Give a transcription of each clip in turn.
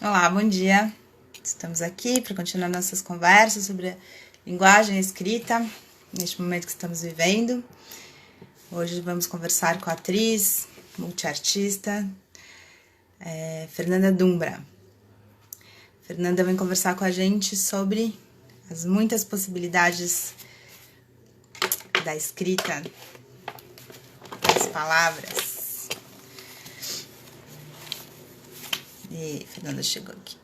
Olá, bom dia. Estamos aqui para continuar nossas conversas sobre a linguagem escrita, neste momento que estamos vivendo. Hoje vamos conversar com a atriz, multiartista, Fernanda Dumbra. Fernanda vem conversar com a gente sobre as muitas possibilidades da escrita, das palavras. E Fernanda chegou aqui.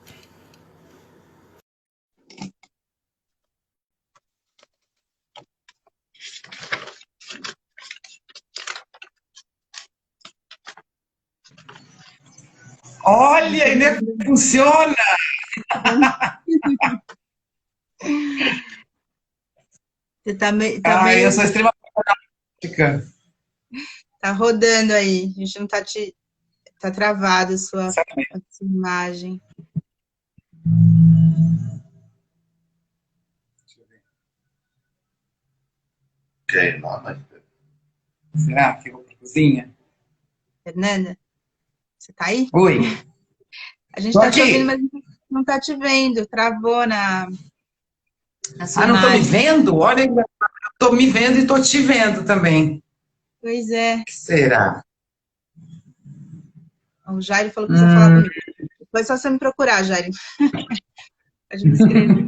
Olha, ainda funciona! Você tá meio Eu sou extremamente prática. tá rodando aí. A gente não tá tá travado a sua imagem. Ok, não, mas... Será que eu vou pra cozinha? Fernanda, você tá aí? Oi. A gente Tô tá te ouvindo, aqui. mas não tá te vendo. Travou na sua Não tô me imagem. vendo? Olha, eu tô me vendo e tô te vendo também. Pois é. O que será? O Jair falou que precisa falar comigo. Depois é só você me procurar, Jair. Pode me escrever.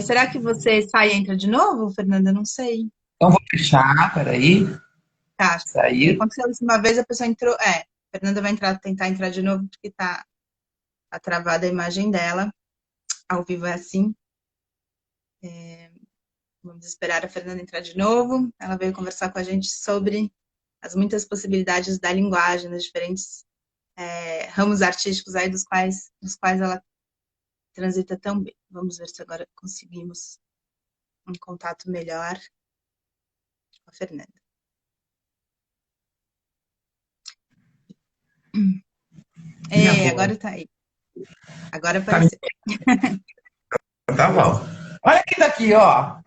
Será que você sai e entra de novo, Fernanda? Não sei. Então vou fechar, peraí. Tá. Sair. Aconteceu isso uma vez, a pessoa entrou. Fernanda vai tentar entrar de novo, porque tá travada a imagem dela. Ao vivo é assim. Vamos esperar a Fernanda entrar de novo. Ela veio conversar com a gente sobre as muitas possibilidades da linguagem, nos diferentes ramos artísticos aí dos quais ela transita tão bem. Vamos ver se agora conseguimos um contato melhor com a Fernanda. Agora tá aí. Agora apareceu. Tá bom. Olha quem tá aqui, ó.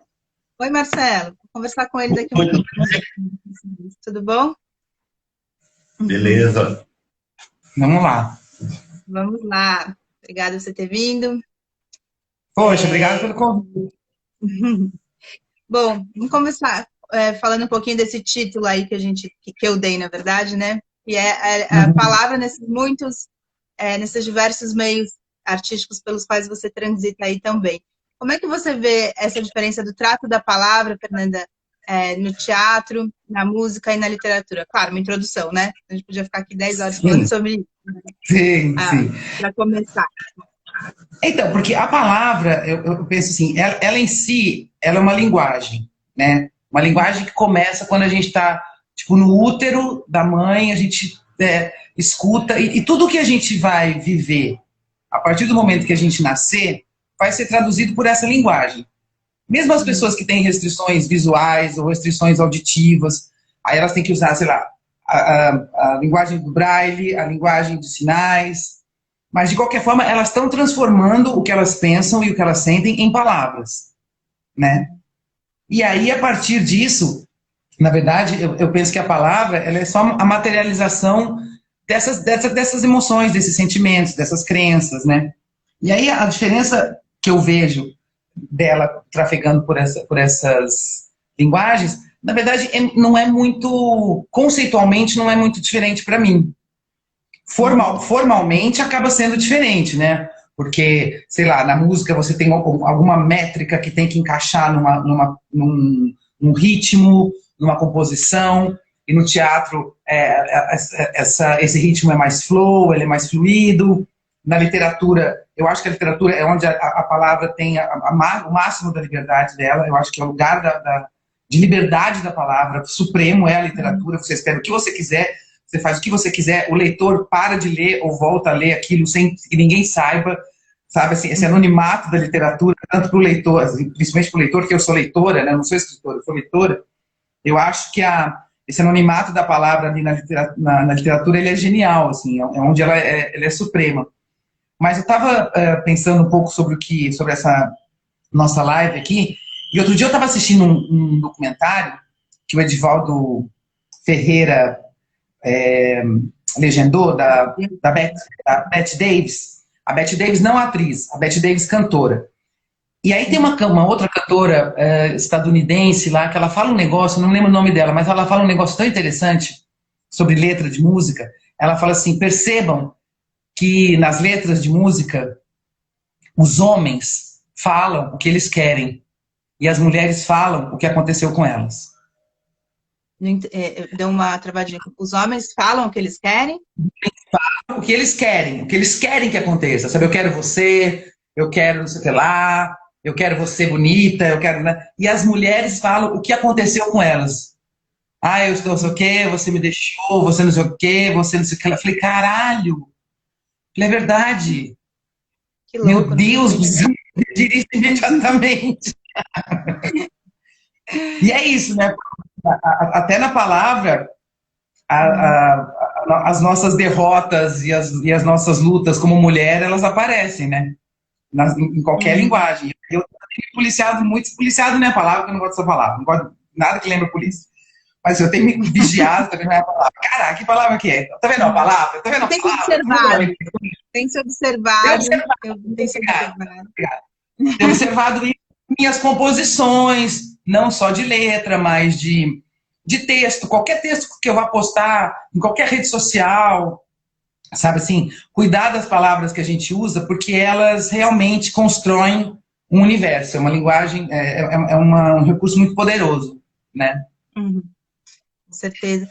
Oi, Marcelo. Vou conversar com ele daqui um pouquinho. Tudo bom? Beleza. Vamos lá. Vamos lá. Obrigada por você ter vindo. Poxa, obrigado pelo convite. Bom, vamos começar falando um pouquinho desse título aí que eu dei, na verdade, né? Que é a palavra nesses diversos meios artísticos pelos quais você transita aí também. Como é que você vê essa diferença do trato da palavra, Fernanda, no teatro, na música e na literatura? Claro, uma introdução, né? A gente podia ficar aqui 10 horas falando sobre isso. Sim. Para começar. Então, porque a palavra, eu penso assim, ela em si, ela é uma linguagem, né? Uma linguagem que começa quando a gente está, tipo, no útero da mãe, a gente escuta, e tudo que a gente vai viver a partir do momento que a gente nascer, vai ser traduzido por essa linguagem. Mesmo as pessoas que têm restrições visuais ou restrições auditivas, aí elas têm que usar, sei lá, a linguagem do braille, a linguagem de sinais, mas, de qualquer forma, elas estão transformando o que elas pensam e o que elas sentem em palavras, né? E aí, a partir disso, na verdade, eu penso que a palavra ela é só a materialização dessas emoções, desses sentimentos, dessas crenças, né? E aí, a diferença que eu vejo dela trafegando por essas linguagens, na verdade, não é muito, conceitualmente, não é muito diferente para mim. Formalmente acaba sendo diferente, né? Porque, sei lá, na música você tem alguma métrica que tem que encaixar num ritmo, numa composição, e no teatro esse ritmo é mais flow, ele é mais fluido. Na literatura, eu acho que a literatura é onde a palavra tem o máximo da liberdade dela, eu acho que é o lugar de liberdade da palavra, supremo é a literatura, você escreve o que você quiser, você faz o que você quiser, o leitor para de ler ou volta a ler aquilo sem que ninguém saiba, sabe, assim, esse anonimato da literatura, tanto para o leitor, principalmente para o leitor, que eu sou leitora, né, não sou escritora, eu sou leitora, eu acho que esse anonimato da palavra ali na literatura, ele é genial, assim, é onde ela é suprema. Mas eu estava pensando um pouco sobre essa nossa live aqui, e outro dia eu estava assistindo um documentário que o Edivaldo Ferreira legendou, da Bette Davis. A Bette Davis não atriz, a Bette Davis cantora. E aí tem uma outra cantora estadunidense lá, que ela fala um negócio, não lembro o nome dela, mas ela fala um negócio tão interessante sobre letra de música. Ela fala assim, percebam que nas letras de música, os homens falam o que eles querem e as mulheres falam o que aconteceu com elas. Deu uma travadinha. Os homens falam o que eles querem? O que eles querem que aconteça. Sabe, eu quero você, eu quero não sei o que lá, eu quero você bonita, eu quero... Né? E as mulheres falam o que aconteceu com elas. Ah, eu estou não sei o quê, você me deixou, você não sei o quê, você não sei o que. Eu falei, caralho, é verdade. Que louco, meu Deus, você me dirige imediatamente. E é isso, né? Até na palavra, as nossas derrotas e as nossas lutas como mulher, elas aparecem, né? Em qualquer linguagem. Eu tenho policiado muito, policiado não é a palavra, que eu não gosto dessa palavra, não gosto de nada que lembre polícia. Mas eu tenho me vigiado também, não é a palavra. Caraca, que palavra que é? Tá vendo a palavra? Tá vendo a tem que palavra? observar. Tem que ser observado. Tenho observado em minhas composições, não só de letra, mas de texto. Qualquer texto que eu vá postar em qualquer rede social, sabe assim, cuidar das palavras que a gente usa, porque elas realmente constroem um universo. É uma linguagem, um recurso muito poderoso, né? Uhum. Com certeza.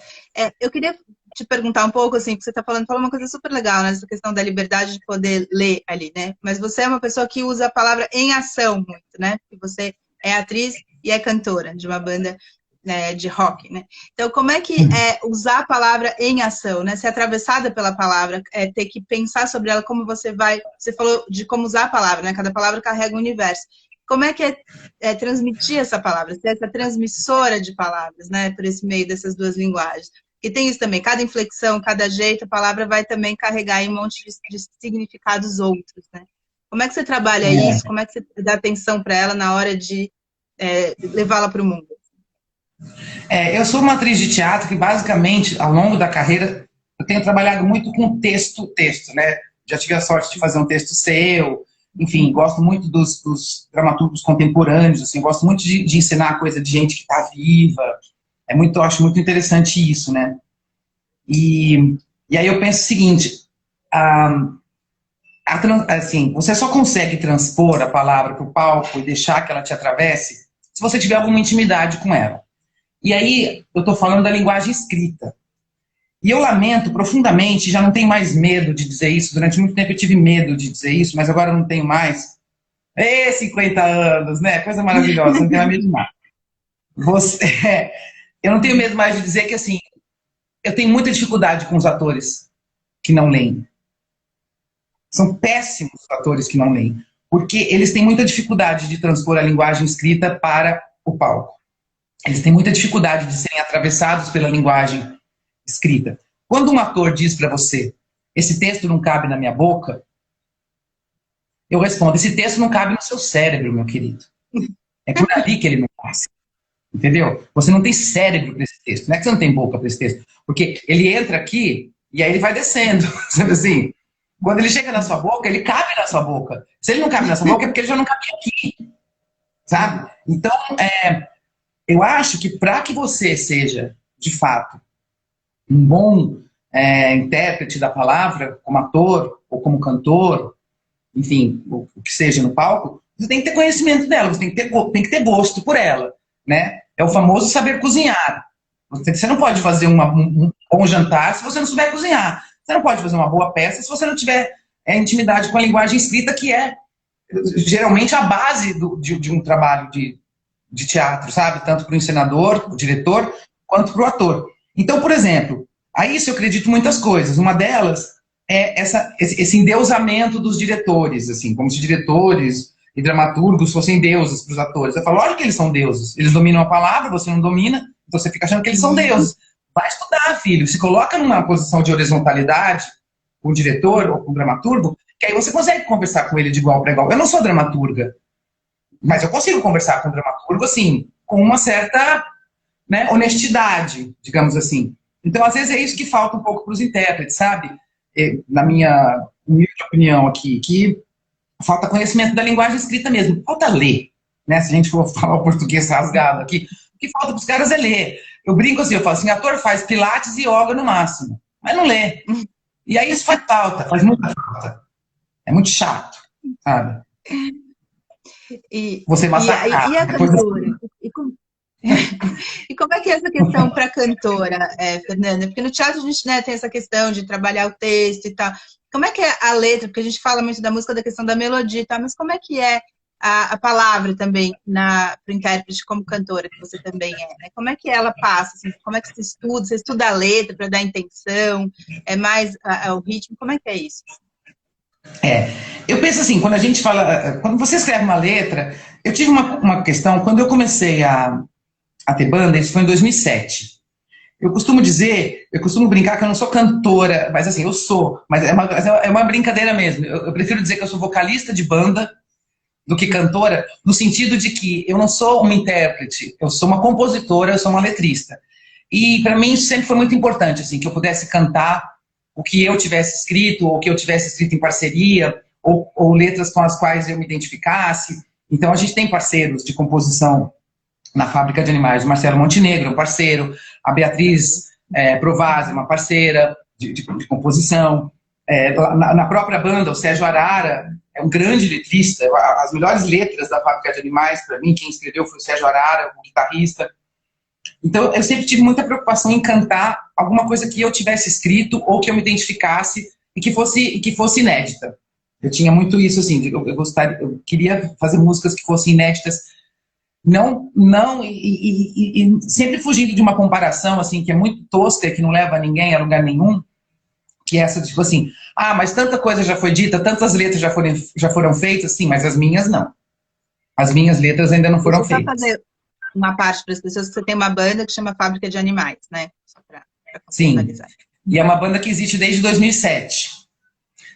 Eu queria te perguntar um pouco, assim, porque você está falando uma coisa super legal, né? Essa questão da liberdade de poder ler ali, né? Mas você é uma pessoa que usa a palavra em ação muito, né? Porque você é atriz e é cantora de uma banda, né, de rock, né? Então, como é que é usar a palavra em ação, né? Ser atravessada pela palavra, ter que pensar sobre ela, como você vai... Você falou de como usar a palavra, né? Cada palavra carrega um universo. Como é que é transmitir essa palavra, ser essa transmissora de palavras, né? Por esse meio dessas duas linguagens. E tem isso também, cada inflexão, cada jeito, a palavra vai também carregar aí um monte de significados outros, né? Como é que você trabalha isso? Como é que você dá atenção para ela na hora de levá-la para o mundo? Eu sou uma atriz de teatro que, basicamente, ao longo da carreira, eu tenho trabalhado muito com texto, né? Já tive a sorte de fazer um texto seu, enfim, gosto muito dos dramaturgos contemporâneos, assim, gosto muito de ensinar coisa de gente que está viva. Eu acho muito interessante isso, né? E aí eu penso o seguinte, assim, você só consegue transpor a palavra para o palco e deixar que ela te atravesse se você tiver alguma intimidade com ela. E aí eu estou falando da linguagem escrita. E eu lamento profundamente, já não tenho mais medo de dizer isso, durante muito tempo eu tive medo de dizer isso, mas agora eu não tenho mais. 50 anos, né? Coisa maravilhosa, não tenho medo de nada. Eu não tenho medo mais de dizer que, assim, eu tenho muita dificuldade com os atores que não leem. São péssimos os atores que não leem, porque eles têm muita dificuldade de transpor a linguagem escrita para o palco. Eles têm muita dificuldade de serem atravessados pela linguagem escrita. Quando um ator diz para você, esse texto não cabe na minha boca, eu respondo, esse texto não cabe no seu cérebro, meu querido. É por ali que ele não passa. Entendeu? Você não tem cérebro para esse texto. Não é que você não tem boca para esse texto. Porque ele entra aqui e aí ele vai descendo. Sabe assim? Quando ele chega na sua boca, ele cabe na sua boca. Se ele não cabe na sua boca, é porque ele já não cabe aqui. Sabe? Então, eu acho que para que você seja, de fato, um bom intérprete da palavra, como ator ou como cantor, enfim, o que seja no palco, você tem que ter conhecimento dela, você tem que ter gosto por ela, né? É o famoso saber cozinhar. Você não pode fazer um bom jantar se você não souber cozinhar. Você não pode fazer uma boa peça se você não tiver intimidade com a linguagem escrita, que é geralmente a base de um trabalho de teatro, sabe? Tanto para o encenador, o diretor, quanto para o ator. Então, por exemplo, a isso eu acredito muitas coisas. Uma delas é esse endeusamento dos diretores, assim, como se diretores e dramaturgos fossem deuses para os atores. Eu falo, lógico que eles são deuses. Eles dominam a palavra, você não domina, então você fica achando que eles são deuses. Vai estudar, filho. Se coloca numa posição de horizontalidade com o diretor ou com o dramaturgo, que aí você consegue conversar com ele de igual para igual. Eu não sou dramaturga, mas eu consigo conversar com o dramaturgo, assim, com uma certa, né, honestidade, digamos assim. Então, às vezes, é isso que falta um pouco para os intérpretes, sabe? Na minha humilde opinião aqui, que falta conhecimento da linguagem escrita mesmo, falta ler, né? Se a gente for falar o português rasgado aqui, o que falta para os caras é ler. Eu brinco assim, eu falo assim, ator faz pilates e yoga no máximo, mas não lê. E aí isso faz falta, faz muita falta. É muito chato, sabe? Você massacrar. E a cantora? E como é que é essa questão para cantora, Fernanda? Porque no teatro a gente, né, tem essa questão de trabalhar o texto e tal. Como é que é a letra? Porque a gente fala muito da música, da questão da melodia e tal, mas como é que é a palavra também para o intérprete como cantora, que você também é, né? Como é que ela passa? Assim, como é que você estuda? Você estuda a letra para dar intenção? É mais o ritmo? Como é que é isso? Eu penso assim, quando a gente fala, quando você escreve uma letra, eu tive uma questão, quando eu comecei a ter banda, isso foi em 2007. Eu costumo brincar que eu não sou cantora, mas assim, eu sou, mas é uma brincadeira mesmo. Eu prefiro dizer que eu sou vocalista de banda do que cantora, no sentido de que eu não sou uma intérprete, eu sou uma compositora, eu sou uma letrista. E para mim isso sempre foi muito importante, assim, que eu pudesse cantar o que eu tivesse escrito, ou que eu tivesse escrito em parceria, ou letras com as quais eu me identificasse. Então a gente tem parceiros de composição na Fábrica de Animais, o Marcelo Montenegro, um parceiro, a Beatriz Provazzi, uma parceira de composição. Na própria banda, o Sérgio Arara é um grande letrista. As melhores letras da Fábrica de Animais, para mim, quem escreveu foi o Sérgio Arara, o guitarrista. Então, eu sempre tive muita preocupação em cantar alguma coisa que eu tivesse escrito ou que eu me identificasse e que fosse inédita. Eu tinha muito isso, assim, eu queria fazer músicas que fossem inéditas, e sempre fugindo de uma comparação, assim, que é muito tosca, que não leva ninguém a lugar nenhum, que é essa, tipo assim, mas tanta coisa já foi dita, tantas letras já foram feitas, sim, mas as minhas não. As minhas letras ainda não foram feitas. Fazer uma parte para as pessoas, que você tem uma banda que chama Fábrica de Animais, né? Só para contextualizar. Sim, e é uma banda que existe desde 2007.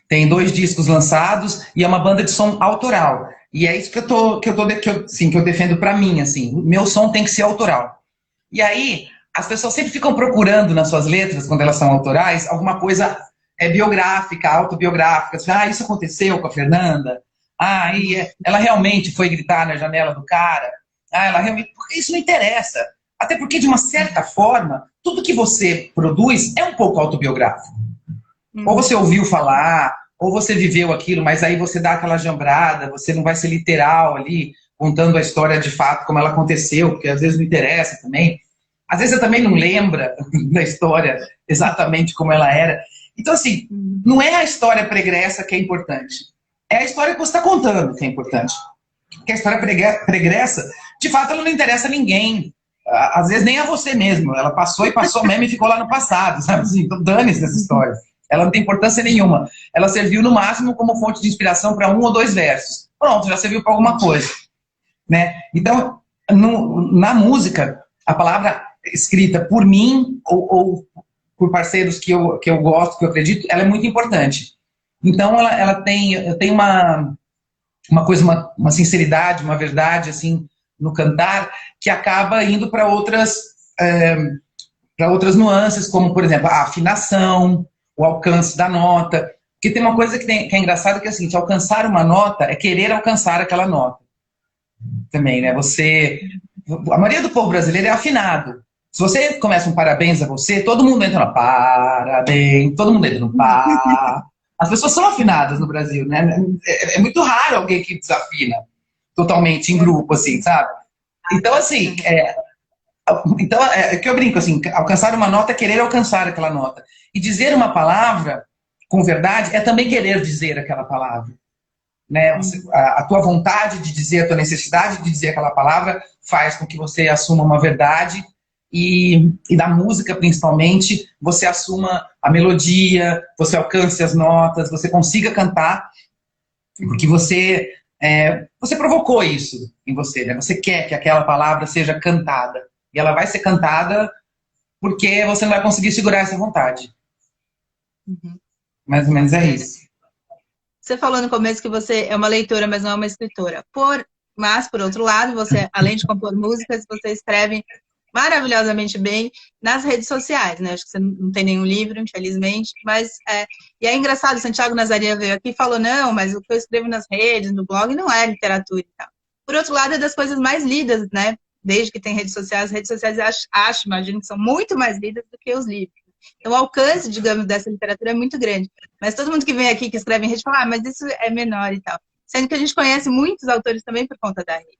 Tem 2 discos lançados e é uma banda de som autoral. E é isso que eu defendo para mim, assim. Meu som tem que ser autoral. E aí, as pessoas sempre ficam procurando nas suas letras, quando elas são autorais, alguma coisa biográfica, autobiográfica. Isso aconteceu com a Fernanda. Ela realmente foi gritar na janela do cara. Ela realmente... Isso não interessa. Até porque, de uma certa forma, tudo que você produz é um pouco autobiográfico. Ou você ouviu falar, ou você viveu aquilo, mas aí você dá aquela jambrada, você não vai ser literal ali, contando a história de fato como ela aconteceu, porque às vezes não interessa também. Às vezes você também não lembra da história exatamente como ela era. Então, assim, não é a história pregressa que é importante. É a história que você está contando que é importante. Porque a história pregressa, de fato, ela não interessa a ninguém. Às vezes nem a você mesmo. Ela passou mesmo e ficou lá no passado, sabe? Assim, então dane-se dessa história. Ela não tem importância nenhuma. Ela serviu, no máximo, como fonte de inspiração para 1 ou 2 versos. Pronto, já serviu para alguma coisa. Né? Então, na música, a palavra escrita por mim ou por parceiros que eu gosto, que eu acredito, ela é muito importante. Então, ela tem uma coisa, uma sinceridade, uma verdade, assim, no cantar, que acaba indo para outras nuances, como, por exemplo, a afinação, o alcance da nota. Porque tem uma coisa que é engraçada, que é assim, alcançar uma nota é querer alcançar aquela nota. Também, né? A maioria do povo brasileiro é afinado. Se você começa um parabéns a você, todo mundo entra no parabéns, todo mundo entra no pá. As pessoas são afinadas no Brasil, né? É muito raro alguém que desafina totalmente em grupo, assim, sabe? Então, assim, que eu brinco, assim, alcançar uma nota é querer alcançar aquela nota. E dizer uma palavra com verdade é também querer dizer aquela palavra. Né? A tua vontade de dizer, a tua necessidade de dizer aquela palavra faz com que você assuma uma verdade e da música, principalmente, você assuma a melodia, você alcance as notas, você consiga cantar, porque você provocou isso em você, né? Você quer que aquela palavra seja cantada. E ela vai ser cantada porque você não vai conseguir segurar essa vontade. Mais ou menos é isso. Você falou no começo que você é uma leitora, mas não é uma escritora. Mas, por outro lado, você, além de compor músicas, você escreve maravilhosamente bem nas redes sociais, né? Acho que você não tem nenhum livro, infelizmente, mas e é engraçado, o Santiago Nazaria veio aqui e falou, não, mas o que eu escrevo nas redes, no blog, não é literatura e tal. Por outro lado, é das coisas mais lidas, né? Desde que tem redes sociais, as redes sociais imagino que são muito mais lidas do que os livros. Então, o alcance, digamos, dessa literatura é muito grande. Mas todo mundo que vem aqui, que escreve em rede, fala, mas isso é menor e tal. Sendo que a gente conhece muitos autores também por conta da rede.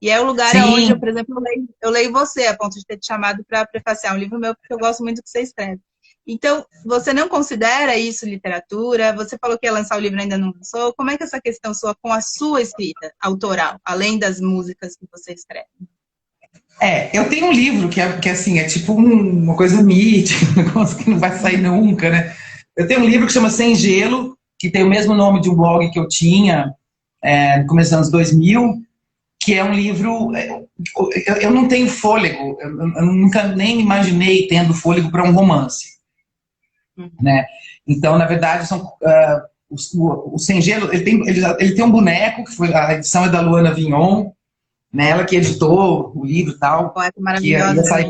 E é o lugar onde, Sim. por exemplo, eu leio você, a ponto de ter te chamado para prefaciar um livro meu, porque eu gosto muito do que você escreve. Então, você não considera isso literatura? Você falou que ia lançar o livro, ainda não lançou. Como é que é essa questão sua com a sua escrita autoral, além das músicas que você escreve? Eu tenho um livro que assim, é tipo uma coisa mítica, um negócio que não vai sair nunca, né? Eu tenho um livro que chama Sem Gelo, que tem o mesmo nome de um blog que eu tinha no começo dos anos 2000, que é um livro... Eu não tenho fôlego, eu nunca nem imaginei tendo fôlego para um romance, né? Então, na verdade, o Sem Gelo, ele tem um boneco, a edição é da Luana Vignon, né? Ela que editou o livro e tal, Poeta que ia maravilhosa. sair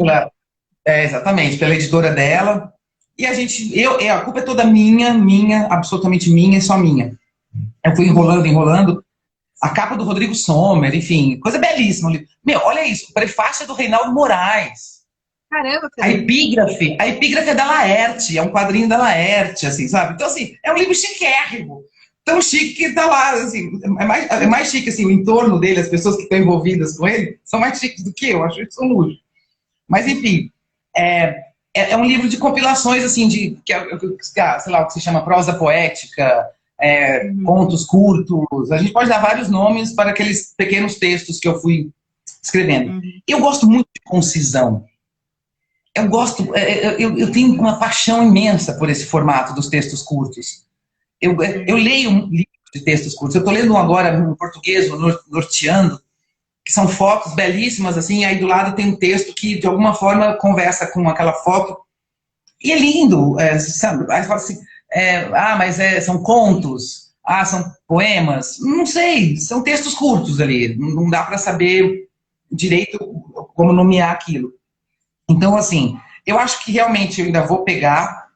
exatamente, pela editora dela. E a culpa é toda minha, absolutamente minha e só minha. Eu fui enrolando. A capa do Rodrigo Sommer, enfim, coisa belíssima. Meu, olha isso, o prefácio é do Reinaldo Moraes. Caramba, A epígrafe é da Laerte, é um quadrinho da Laerte, assim, sabe? Então, assim, é um livro chiquérrimo. Tão chique que tá lá, assim, é mais chique, assim, o entorno dele, as pessoas que estão envolvidas com ele, são mais chiques do que eu, acho isso um luxo. Mas, enfim, é um livro de compilações, assim, sei lá, o que se chama prosa poética, contos curtos. A gente pode dar vários nomes para aqueles pequenos textos que eu fui escrevendo. Eu gosto muito de concisão. Eu tenho uma paixão imensa por esse formato dos textos curtos. Eu leio um livro de textos curtos. Eu estou lendo um agora em português, o Norteando, que são fotos belíssimas, assim, e aí do lado tem um texto que, de alguma forma, conversa com aquela foto. E é lindo, sabe? Aí fala assim, são contos, são poemas. Não sei, são textos curtos ali. Não dá para saber direito como nomear aquilo. Então, assim, eu acho que realmente eu ainda vou pegar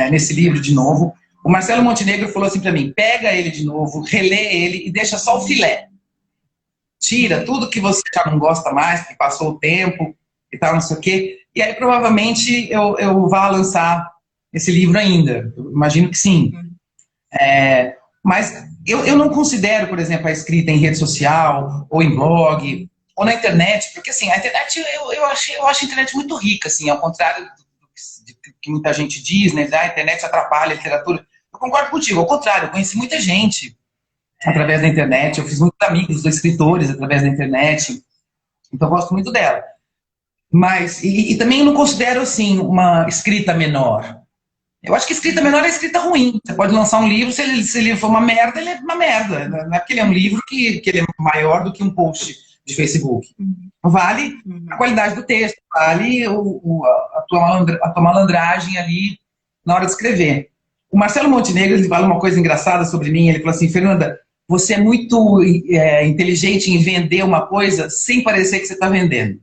nesse livro de novo. O Marcelo Montenegro falou assim para mim, pega ele de novo, relê ele e deixa só o filé. Tira tudo que você já não gosta mais, que passou o tempo e tal, não sei o quê. E aí, provavelmente, eu vá lançar esse livro ainda. Eu imagino que sim. Mas eu não considero, por exemplo, a escrita em rede social, ou em blog, ou na internet, porque, assim, a internet, eu acho a internet muito rica, assim, ao contrário do que muita gente diz, né? A internet atrapalha a literatura. Eu concordo contigo, ao contrário, eu conheci muita gente através da internet, eu fiz muitos amigos dos escritores através da internet, então eu gosto muito dela. Mas, e também eu não considero, assim, uma escrita menor. Eu acho que escrita menor é escrita ruim. Você pode lançar um livro, se ele for uma merda, ele é uma merda. Não é porque ele é um livro que ele é maior do que um post de Facebook. Vale a qualidade do texto, vale a tua malandragem ali na hora de escrever. O Marcelo Montenegro, ele fala uma coisa engraçada sobre mim, ele fala assim, Fernanda, você é muito inteligente em vender uma coisa sem parecer que você está vendendo.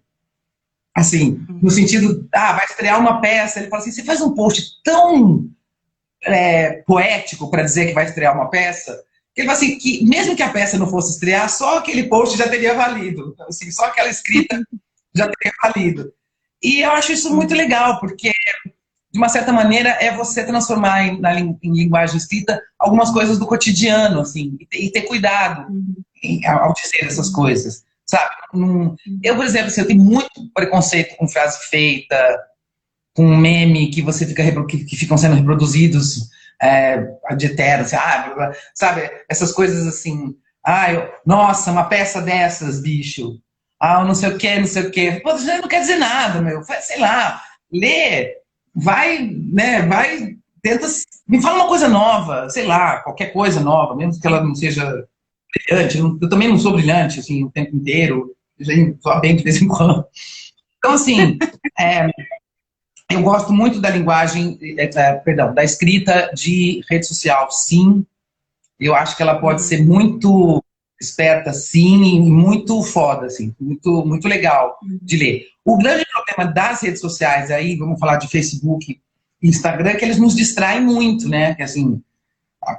Assim, no sentido, vai estrear uma peça, ele fala assim, você faz um post tão poético para dizer que vai estrear uma peça, que ele fala assim, que mesmo que a peça não fosse estrear, só aquele post já teria valido, então, assim, só aquela escrita já teria valido. E eu acho isso muito legal, porque, de uma certa maneira, é você transformar em linguagem escrita algumas coisas do cotidiano, assim, e ter cuidado ao dizer essas coisas. Sabe? Eu, por exemplo, eu tenho muito preconceito com frase feita, com meme que que ficam sendo reproduzidos ad eterno, assim, sabe? Essas coisas assim, nossa, uma peça dessas, bicho. Não sei o que, não sei o que. Pô, não quer dizer nada, meu. Sei lá, lê, vai, né, tenta, me fala uma coisa nova, sei lá, qualquer coisa nova, mesmo que ela não seja brilhante, eu também não sou brilhante, assim, o tempo inteiro, só bem de vez em quando. Então, assim, eu gosto muito da linguagem, da escrita de rede social, sim. Eu acho que ela pode ser muito esperta, sim, e muito foda, assim, muito, muito legal de ler. O grande problema das redes sociais aí, vamos falar de Facebook e Instagram, é que eles nos distraem muito, né? Que, assim,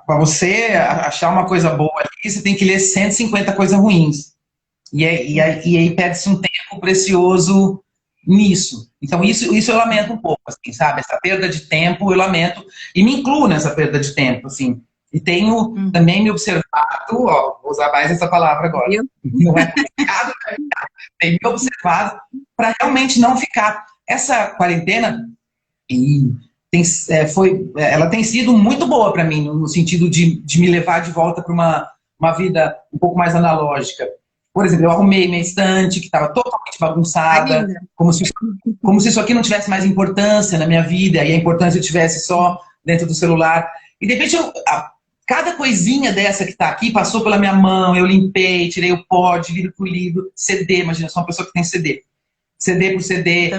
para você achar uma coisa boa ali, você tem que ler 150 coisas ruins. E aí perde-se um tempo precioso nisso. Então, isso eu lamento um pouco, assim, sabe? Essa perda de tempo eu lamento, e me incluo nessa perda de tempo, assim. E tenho também me observado, ó, vou usar mais essa palavra agora, não é complicado, né? Tenho me observado para realmente não ficar. Essa quarentena e ela tem sido muito boa para mim, no sentido de me levar de volta para uma vida um pouco mais analógica. Por exemplo, eu arrumei minha estante, que estava totalmente bagunçada, como se isso aqui não tivesse mais importância na minha vida, e a importância tivesse só dentro do celular. E de repente, cada coisinha dessa que está aqui passou pela minha mão, eu limpei, tirei o pó, de livro por livro, CD, imagina, eu sou uma pessoa que tem CD. CD por CD,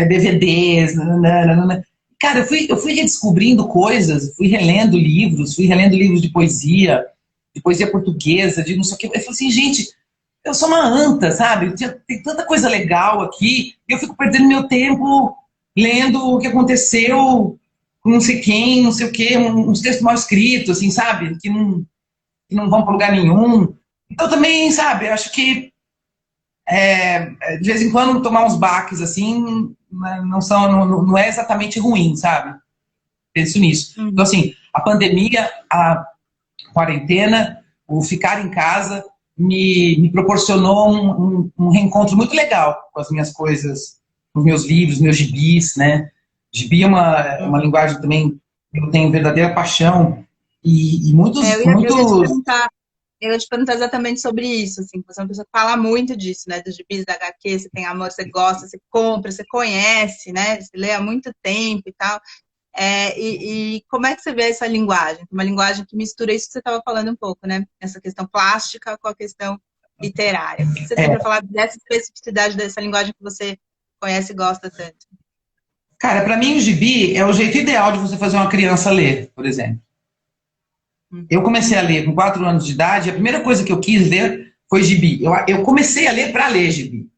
DVDs, nananana. Cara, eu fui redescobrindo coisas, fui relendo livros de poesia portuguesa, de não sei o que. Eu falei assim, gente, eu sou uma anta, sabe? Tem tanta coisa legal aqui, e eu fico perdendo meu tempo lendo o que aconteceu com não sei quem, não sei o que, uns textos mal escritos, assim, sabe? Que não vão para lugar nenhum. Então também, sabe, eu acho que de vez em quando tomar uns baques assim não é exatamente ruim, sabe? Penso nisso. Então, assim, a pandemia, a quarentena, o ficar em casa me proporcionou um reencontro muito legal com as minhas coisas, com os meus livros, meus gibis, né? Gibi é uma linguagem também que eu tenho verdadeira paixão e muitos... Eu ia te perguntar exatamente sobre isso, assim, você é uma pessoa que fala muito disso, né, dos gibis da HQ, você tem amor, você gosta, você compra, você conhece, né, você lê há muito tempo e tal, e como é que você vê essa linguagem? Uma linguagem que mistura isso que você estava falando um pouco, né, essa questão plástica com a questão literária. O que você tem para falar dessa especificidade dessa linguagem que você conhece e gosta tanto? Cara, para mim o gibi é o jeito ideal de você fazer uma criança ler, por exemplo. Eu comecei a ler com 4 anos de idade, a primeira coisa que eu quis ler foi gibi. Eu comecei a ler para ler gibi.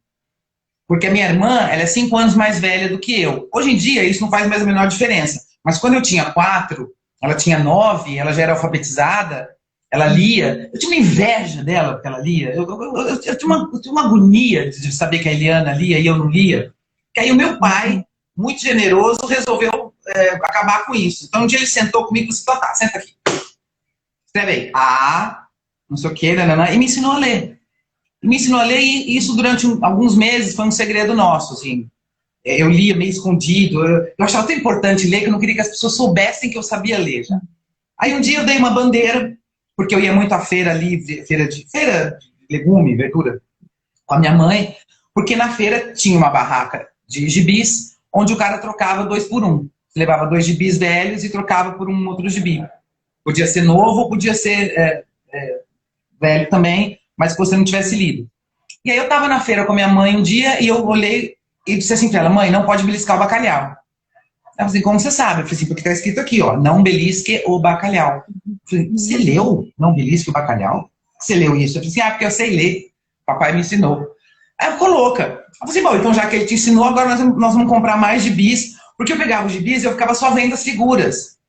Porque a minha irmã, ela é 5 anos mais velha do que eu. Hoje em dia, isso não faz mais a menor diferença. Mas quando eu tinha 4, ela tinha 9, ela já era alfabetizada, ela lia. Eu tinha uma inveja dela, porque ela lia. Eu tinha uma agonia de saber que a Eliana lia e eu não lia. Que aí o meu pai, muito generoso, resolveu acabar com isso. Então um dia ele sentou comigo e disse, tá, senta aqui. Escreve aí, não sei o que, e me ensinou a ler. E isso durante alguns meses foi um segredo nosso, assim. Eu lia meio escondido, eu achava tão importante ler que eu não queria que as pessoas soubessem que eu sabia ler já. Aí um dia eu dei uma bandeira, porque eu ia muito à feira livre, feira de legume, verdura, com a minha mãe, porque na feira tinha uma barraca de gibis, onde o cara trocava 2 por 1. Você levava 2 gibis velhos e trocava por um outro gibi. Podia ser novo, podia ser velho também, mas que você não tivesse lido. E aí eu estava na feira com a minha mãe um dia e eu olhei e disse assim para ela, mãe, não pode beliscar o bacalhau. Ela falou assim, como você sabe? Eu falei assim, porque está escrito aqui, ó, não belisque o bacalhau. Eu falei, você leu não belisque o bacalhau? Você leu isso? Eu falei assim, porque eu sei ler. Papai me ensinou. Aí ela ficou louca. Eu falei assim, bom, então já que ele te ensinou, agora nós vamos comprar mais gibis, porque eu pegava os gibis e eu ficava só vendo as figuras.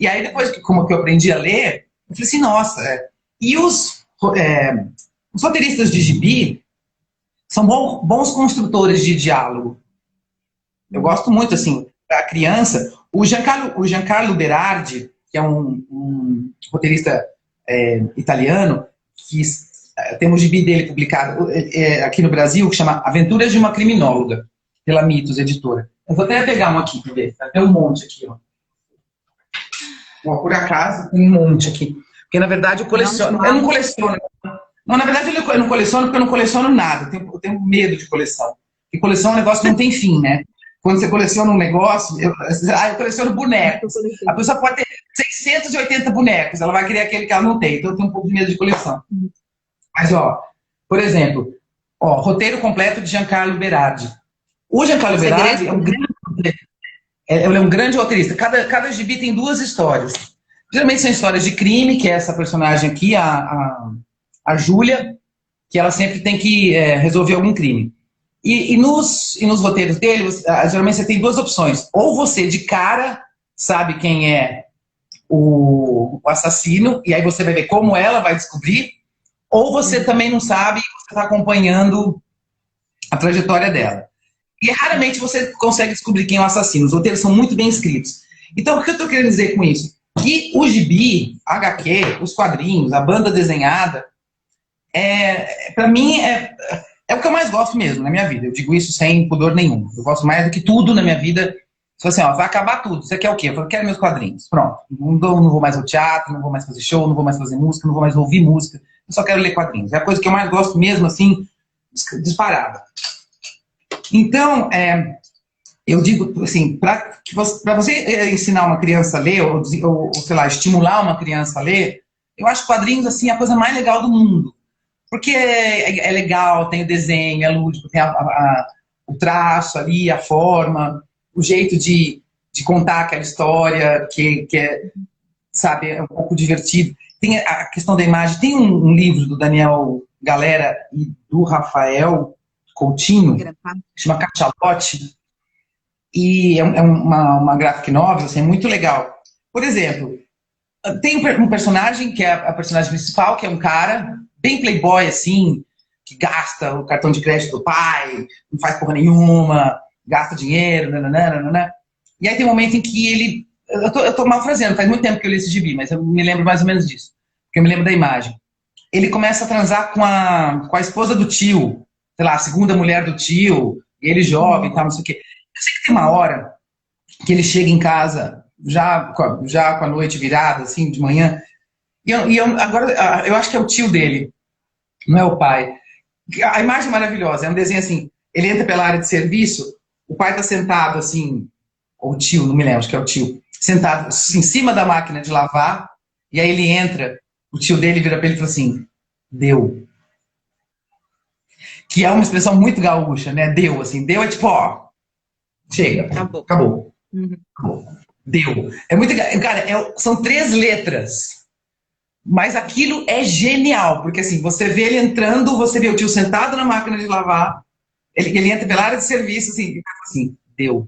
E aí depois, como que eu aprendi a ler, eu falei assim, nossa, e os roteiristas de gibi são bons construtores de diálogo. Eu gosto muito, assim, da criança. O Giancarlo Berardi, que é um roteirista italiano, que tem um gibi dele publicado aqui no Brasil, que chama Aventuras de uma Criminóloga, pela Mitos Editora. Eu vou até pegar um aqui para ver, tem um monte aqui, ó. Por acaso, tem um monte aqui. Porque, na verdade, eu coleciono. Eu não coleciono. Não, na verdade, eu não coleciono porque eu não coleciono nada. Eu tenho medo de coleção. Porque coleção é um negócio que não tem fim, né? Quando você coleciona um negócio... Eu coleciono bonecos. A pessoa pode ter 680 bonecos. Ela vai querer aquele que ela não tem. Então, eu tenho um pouco de medo de coleção. Mas, ó, por exemplo, roteiro completo de Giancarlo Berardi. O Giancarlo Berardi é um grande roteirista. Ele é um grande roteirista. Cada gibi tem 2 histórias. Geralmente são histórias de crime, que é essa personagem aqui, a Júlia, que ela sempre tem que resolver algum crime. E nos roteiros dele, geralmente você tem duas opções. Ou você, de cara, sabe quem é o assassino, e aí você vai ver como ela vai descobrir, ou você também não sabe, você está acompanhando a trajetória dela. E raramente você consegue descobrir quem é o assassino. Os roteiros são muito bem escritos. Então, o que eu estou querendo dizer com isso? Que o gibi, a HQ, os quadrinhos, a banda desenhada, para mim, é o que eu mais gosto mesmo na minha vida. Eu digo isso sem pudor nenhum. Eu gosto mais do que tudo na minha vida. Só assim, ó, vai acabar tudo. Você quer o quê? Eu falo, quero meus quadrinhos. Pronto. Não vou mais ao teatro, não vou mais fazer show, não vou mais fazer música, não vou mais ouvir música. Eu só quero ler quadrinhos. É a coisa que eu mais gosto mesmo, assim, disparada. Então, eu digo assim, para você ensinar uma criança a ler, ou, sei lá, estimular uma criança a ler, eu acho quadrinhos, assim, a coisa mais legal do mundo. Porque é legal, tem o desenho, é lúdico, tem o traço ali, a forma, o jeito de contar aquela história, que é, sabe, é um pouco divertido. Tem a questão da imagem. Tem um livro do Daniel Galera e do Rafael Coutinho, que chama Cachalote, e é uma graphic novel, assim, é muito legal. Por exemplo, tem um personagem, que é a personagem principal, que é um cara bem playboy, assim, que gasta o cartão de crédito do pai, não faz porra nenhuma, gasta dinheiro, nananana. E aí tem um momento em que ele... Eu tô malfraseando, faz muito tempo que eu li esse gibi, mas eu me lembro mais ou menos disso, porque eu me lembro da imagem. Ele começa a transar com a esposa do tio, sei lá, a segunda mulher do tio, e ele jovem e tal, não sei o quê. Eu sei que tem uma hora que ele chega em casa, já com a noite virada, assim, de manhã, agora, eu acho que é o tio dele, não é o pai. A imagem é maravilhosa, é um desenho assim, ele entra pela área de serviço, o pai está sentado assim, ou o tio, não me lembro, acho que é o tio, sentado em cima da máquina de lavar, e aí ele entra, o tio dele vira para ele e fala assim, deu. Que é uma expressão muito gaúcha, né? Deu, assim, deu é tipo, ó, chega, acabou. Acabou. Deu. É muito, cara, são 3 letras. Mas aquilo é genial, porque assim, você vê ele entrando, você vê o tio sentado na máquina de lavar, ele entra pela área de serviço, assim, deu.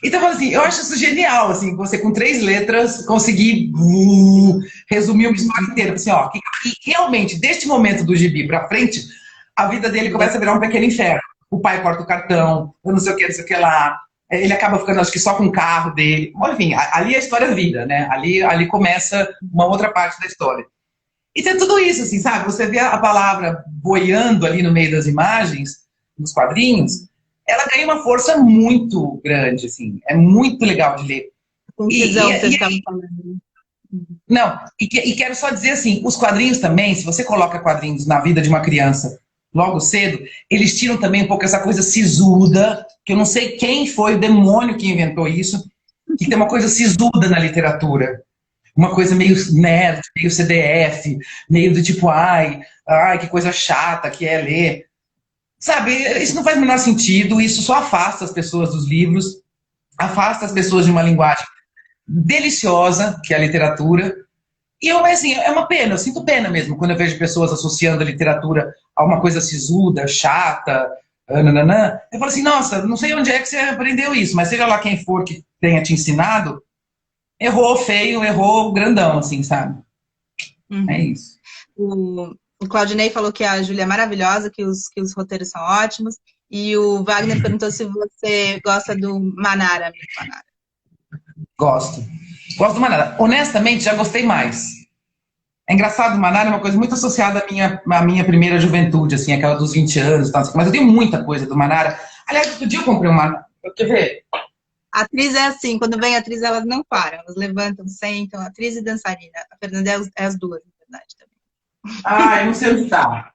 Então, assim, eu acho isso genial, assim, você com 3 letras conseguir resumir uma história inteira. Assim, ó, que realmente, deste momento do gibi pra frente, a vida dele começa a virar um pequeno inferno. O pai corta o cartão, eu não sei o que lá. Ele acaba ficando, acho que só com o carro dele. Enfim, ali a história vira, né? Ali começa uma outra parte da história. E tem tudo isso, assim, sabe? Você vê a palavra boiando ali no meio das imagens, nos quadrinhos, ela ganha uma força muito grande, assim. É muito legal de ler. Confusão que vocês estavam falando. Não, e quero só dizer assim, os quadrinhos também, se você coloca quadrinhos na vida de uma criança logo cedo, eles tiram também um pouco essa coisa sisuda, que eu não sei quem foi o demônio que inventou isso, que tem uma coisa sisuda na literatura. Uma coisa meio nerd, meio CDF, meio do tipo, ai, que coisa chata que é ler. Sabe, isso não faz o menor sentido, isso só afasta as pessoas dos livros, afasta as pessoas de uma linguagem deliciosa, que é a literatura. E assim, é uma pena, eu sinto pena mesmo quando eu vejo pessoas associando a literatura a uma coisa sisuda, chata, nananã. Eu falo assim, nossa, não sei onde é que você aprendeu isso, mas seja lá quem for que tenha te ensinado, errou feio, errou grandão, assim, sabe? É isso. O Claudinei falou que a Júlia é maravilhosa, que os roteiros são ótimos. E o Wagner perguntou se você gosta do Manara. Gosto. Gosto do Manara. Honestamente, já gostei mais. É engraçado, o Manara é uma coisa muito associada à minha primeira juventude, assim, aquela dos 20 anos, tal, mas eu tenho muita coisa do Manara. Aliás, outro dia eu comprei um Manara. Quer ver? A atriz é assim, quando vem a atriz, elas não param, elas levantam, sentam, atriz e dançarina. A Fernanda é as duas, na verdade, também. Eu não sei onde tá.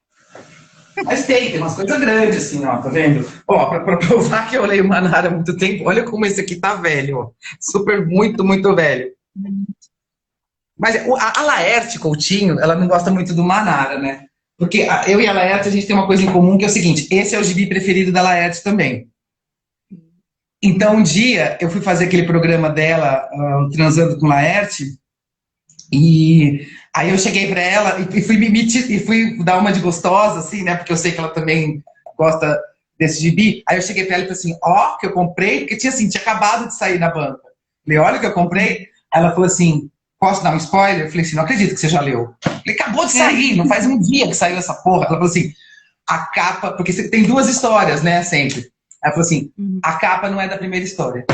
Mas tem umas coisas grandes, assim, ó, tá vendo? Ó, pra provar que eu leio Manara há muito tempo, olha como esse aqui tá velho, ó. Super, muito, muito velho. Mas a Laerte Coutinho, ela não gosta muito do Manara, né? Porque eu e a Laerte, a gente tem uma coisa em comum, que é o seguinte, esse é o gibi preferido da Laerte também. Então, um dia, eu fui fazer aquele programa dela, Transando com Laerte, E aí eu cheguei para ela e fui dar uma de gostosa, assim, né? Porque eu sei que ela também gosta desse gibi. Aí eu cheguei para ela e falei assim, ó, que eu comprei, porque tinha assim, tinha acabado de sair na banca. Falei, olha o que eu comprei. Aí ela falou assim, posso dar um spoiler? Eu falei assim, não acredito que você já leu. Eu falei, acabou de sair, não faz um dia que saiu essa porra. Ela falou assim, a capa, porque tem duas histórias, né, sempre. Ela falou assim, Uhum. a capa não é da primeira história.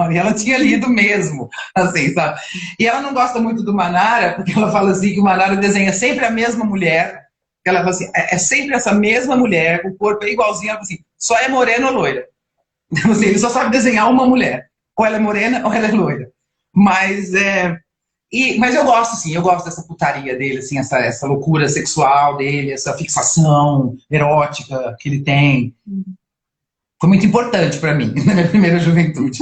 E ela tinha lido mesmo, assim, sabe? E ela não gosta muito do Manara, porque ela fala assim que o Manara desenha sempre a mesma mulher. Ela fala assim, é sempre essa mesma mulher, o corpo é igualzinho, ela fala assim, só é morena ou loira. Então, assim, ele só sabe desenhar uma mulher. Ou ela é morena ou ela é loira. Mas mas eu gosto, sim, eu gosto dessa putaria dele, assim, essa loucura sexual dele, essa fixação erótica que ele tem. Foi muito importante para mim, na minha primeira juventude.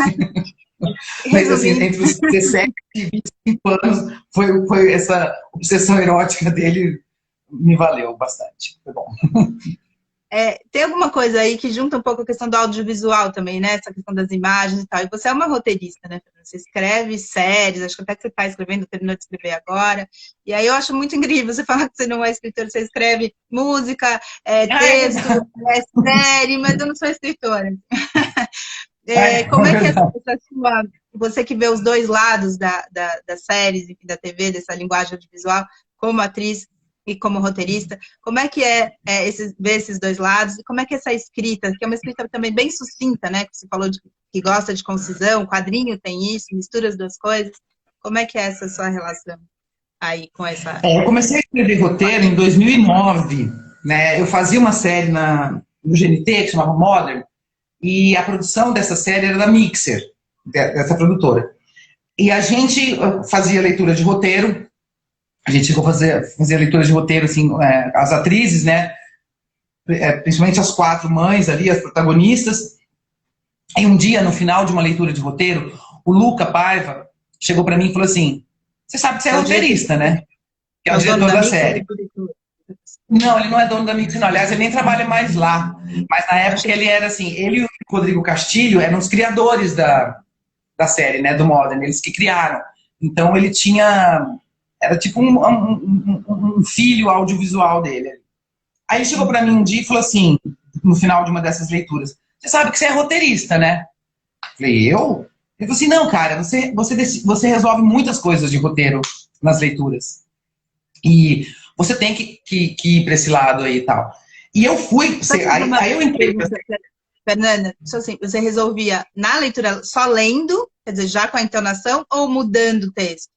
Mas, assim, Resumindo, entre os 17 e 25 anos, foi essa obsessão erótica dele me valeu bastante. Foi bom. tem alguma coisa aí que junta um pouco a questão do audiovisual também, né? Essa questão das imagens e tal. E você é uma roteirista, né, Fernanda? Você escreve séries, acho que até que você está escrevendo, terminou de escrever agora. E aí eu acho muito incrível você falar que você não é escritor, você escreve música, texto, série, mas eu não sou escritora. Como é que é essa sua... Você que vê os dois lados das séries, enfim, da TV, dessa linguagem audiovisual, como atriz e como roteirista, como é que ver esses dois lados? E como é que é essa escrita, que é uma escrita também bem sucinta, né? Que você falou que gosta de concisão, quadrinho tem isso, mistura as duas coisas. Como é que é essa sua relação aí com essa... Eu comecei a escrever roteiro em 2009, né? Eu fazia uma série no GNT, que chamava Modern, e a produção dessa série era da Mixer, dessa produtora. E a gente fazia leitura de roteiro, a gente chegou a fazer leitura de roteiro, assim, as atrizes, né? Principalmente as quatro mães ali, as protagonistas. E um dia, no final de uma leitura de roteiro, o Luca Paiva chegou para mim e falou assim: você sabe que você é roteirista, né? Que é É o o dono diretor da da Mixer? série. Não, ele não é dono da Mix, não. Aliás, ele nem trabalha mais lá. Mas na época ele era assim, ele e o Rodrigo Castilho eram os criadores da série, né, do Modern, eles que criaram. Então ele tinha, era tipo um filho audiovisual dele. Aí ele chegou para mim um dia e falou assim, no final de uma dessas leituras, você sabe que você é roteirista, né? Eu falei, eu? Ele falou assim, não, cara, você resolve muitas coisas de roteiro nas leituras. E você tem que ir para esse lado aí e tal. E eu fui, aí eu entrei. Fernanda, assim, você resolvia na leitura só lendo, quer dizer, já com a entonação, ou mudando o texto?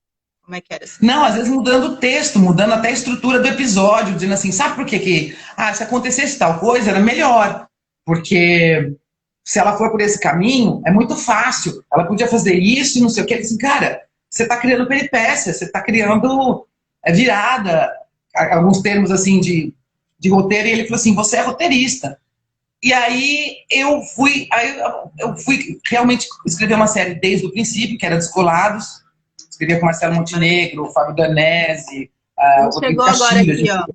Como é que era assim? Não, às vezes mudando o texto, mudando até a estrutura do episódio, dizendo assim, sabe por que se acontecesse tal coisa, era melhor. Porque se ela for por esse caminho, é muito fácil. Ela podia fazer isso e não sei o que. Assim, cara, você está criando peripécia, você está criando virada, alguns termos assim de roteiro, e ele falou assim, você é roteirista. E aí eu fui realmente escrever uma série desde o princípio, que era Descolados. Escrevia com Marcelo Montenegro, Fábio Danese, Ele o Rodrigo chegou agora Castilho, aqui,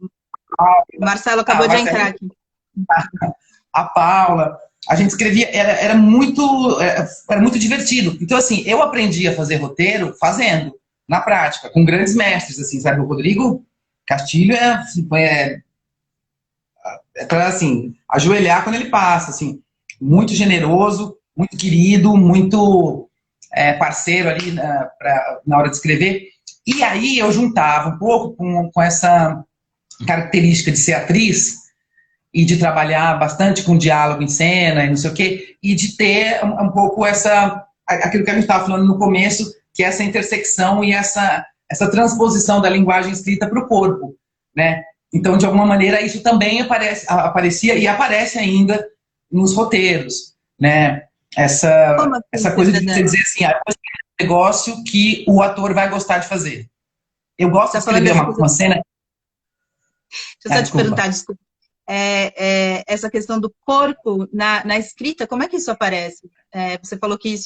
ó. O Marcelo acabou de entrar aqui. a Paula. A gente escrevia, era muito divertido. Então, assim, eu aprendi a fazer roteiro fazendo, na prática, com grandes mestres, assim, sabe? O Rodrigo Castilho é para, assim, ajoelhar quando ele passa, assim, muito generoso, muito querido, muito parceiro ali na hora de escrever. E aí eu juntava um pouco com essa característica de ser atriz e de trabalhar bastante com diálogo em cena e não sei o quê, e de ter um pouco aquilo que a gente estava falando no começo, que é essa intersecção e essa transposição da linguagem escrita para o corpo, né? Então, de alguma maneira, isso também aparecia e aparece ainda nos roteiros, né? Essa coisa de você dizer assim, é um negócio que o ator vai gostar de fazer. Eu gosto de escrever uma cena... Deixa eu só te perguntar, desculpa. Essa questão do corpo na escrita, como é que isso aparece? Você falou que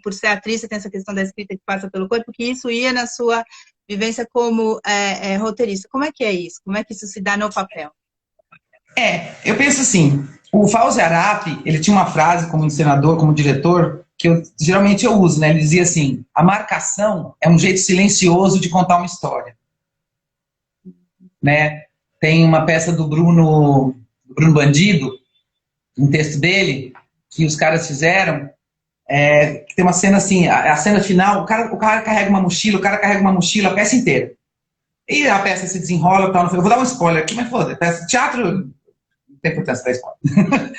por ser atriz, você tem essa questão da escrita que passa pelo corpo, que isso ia na sua vivência como roteirista. Como é que é isso? Como é que isso se dá no papel? Eu penso assim, o Fauzi Arap, ele tinha uma frase como encenador, como diretor, geralmente eu uso, né? Ele dizia assim, a marcação é um jeito silencioso de contar uma história, né? Tem uma peça do Bruno Bandido, um texto dele, que os caras fizeram, que tem uma cena assim, a cena final, o cara carrega uma mochila, a peça inteira. E a peça se desenrola, tal, eu vou dar um spoiler aqui, mas foda-se, peça teatro, não tem importância dar spoiler.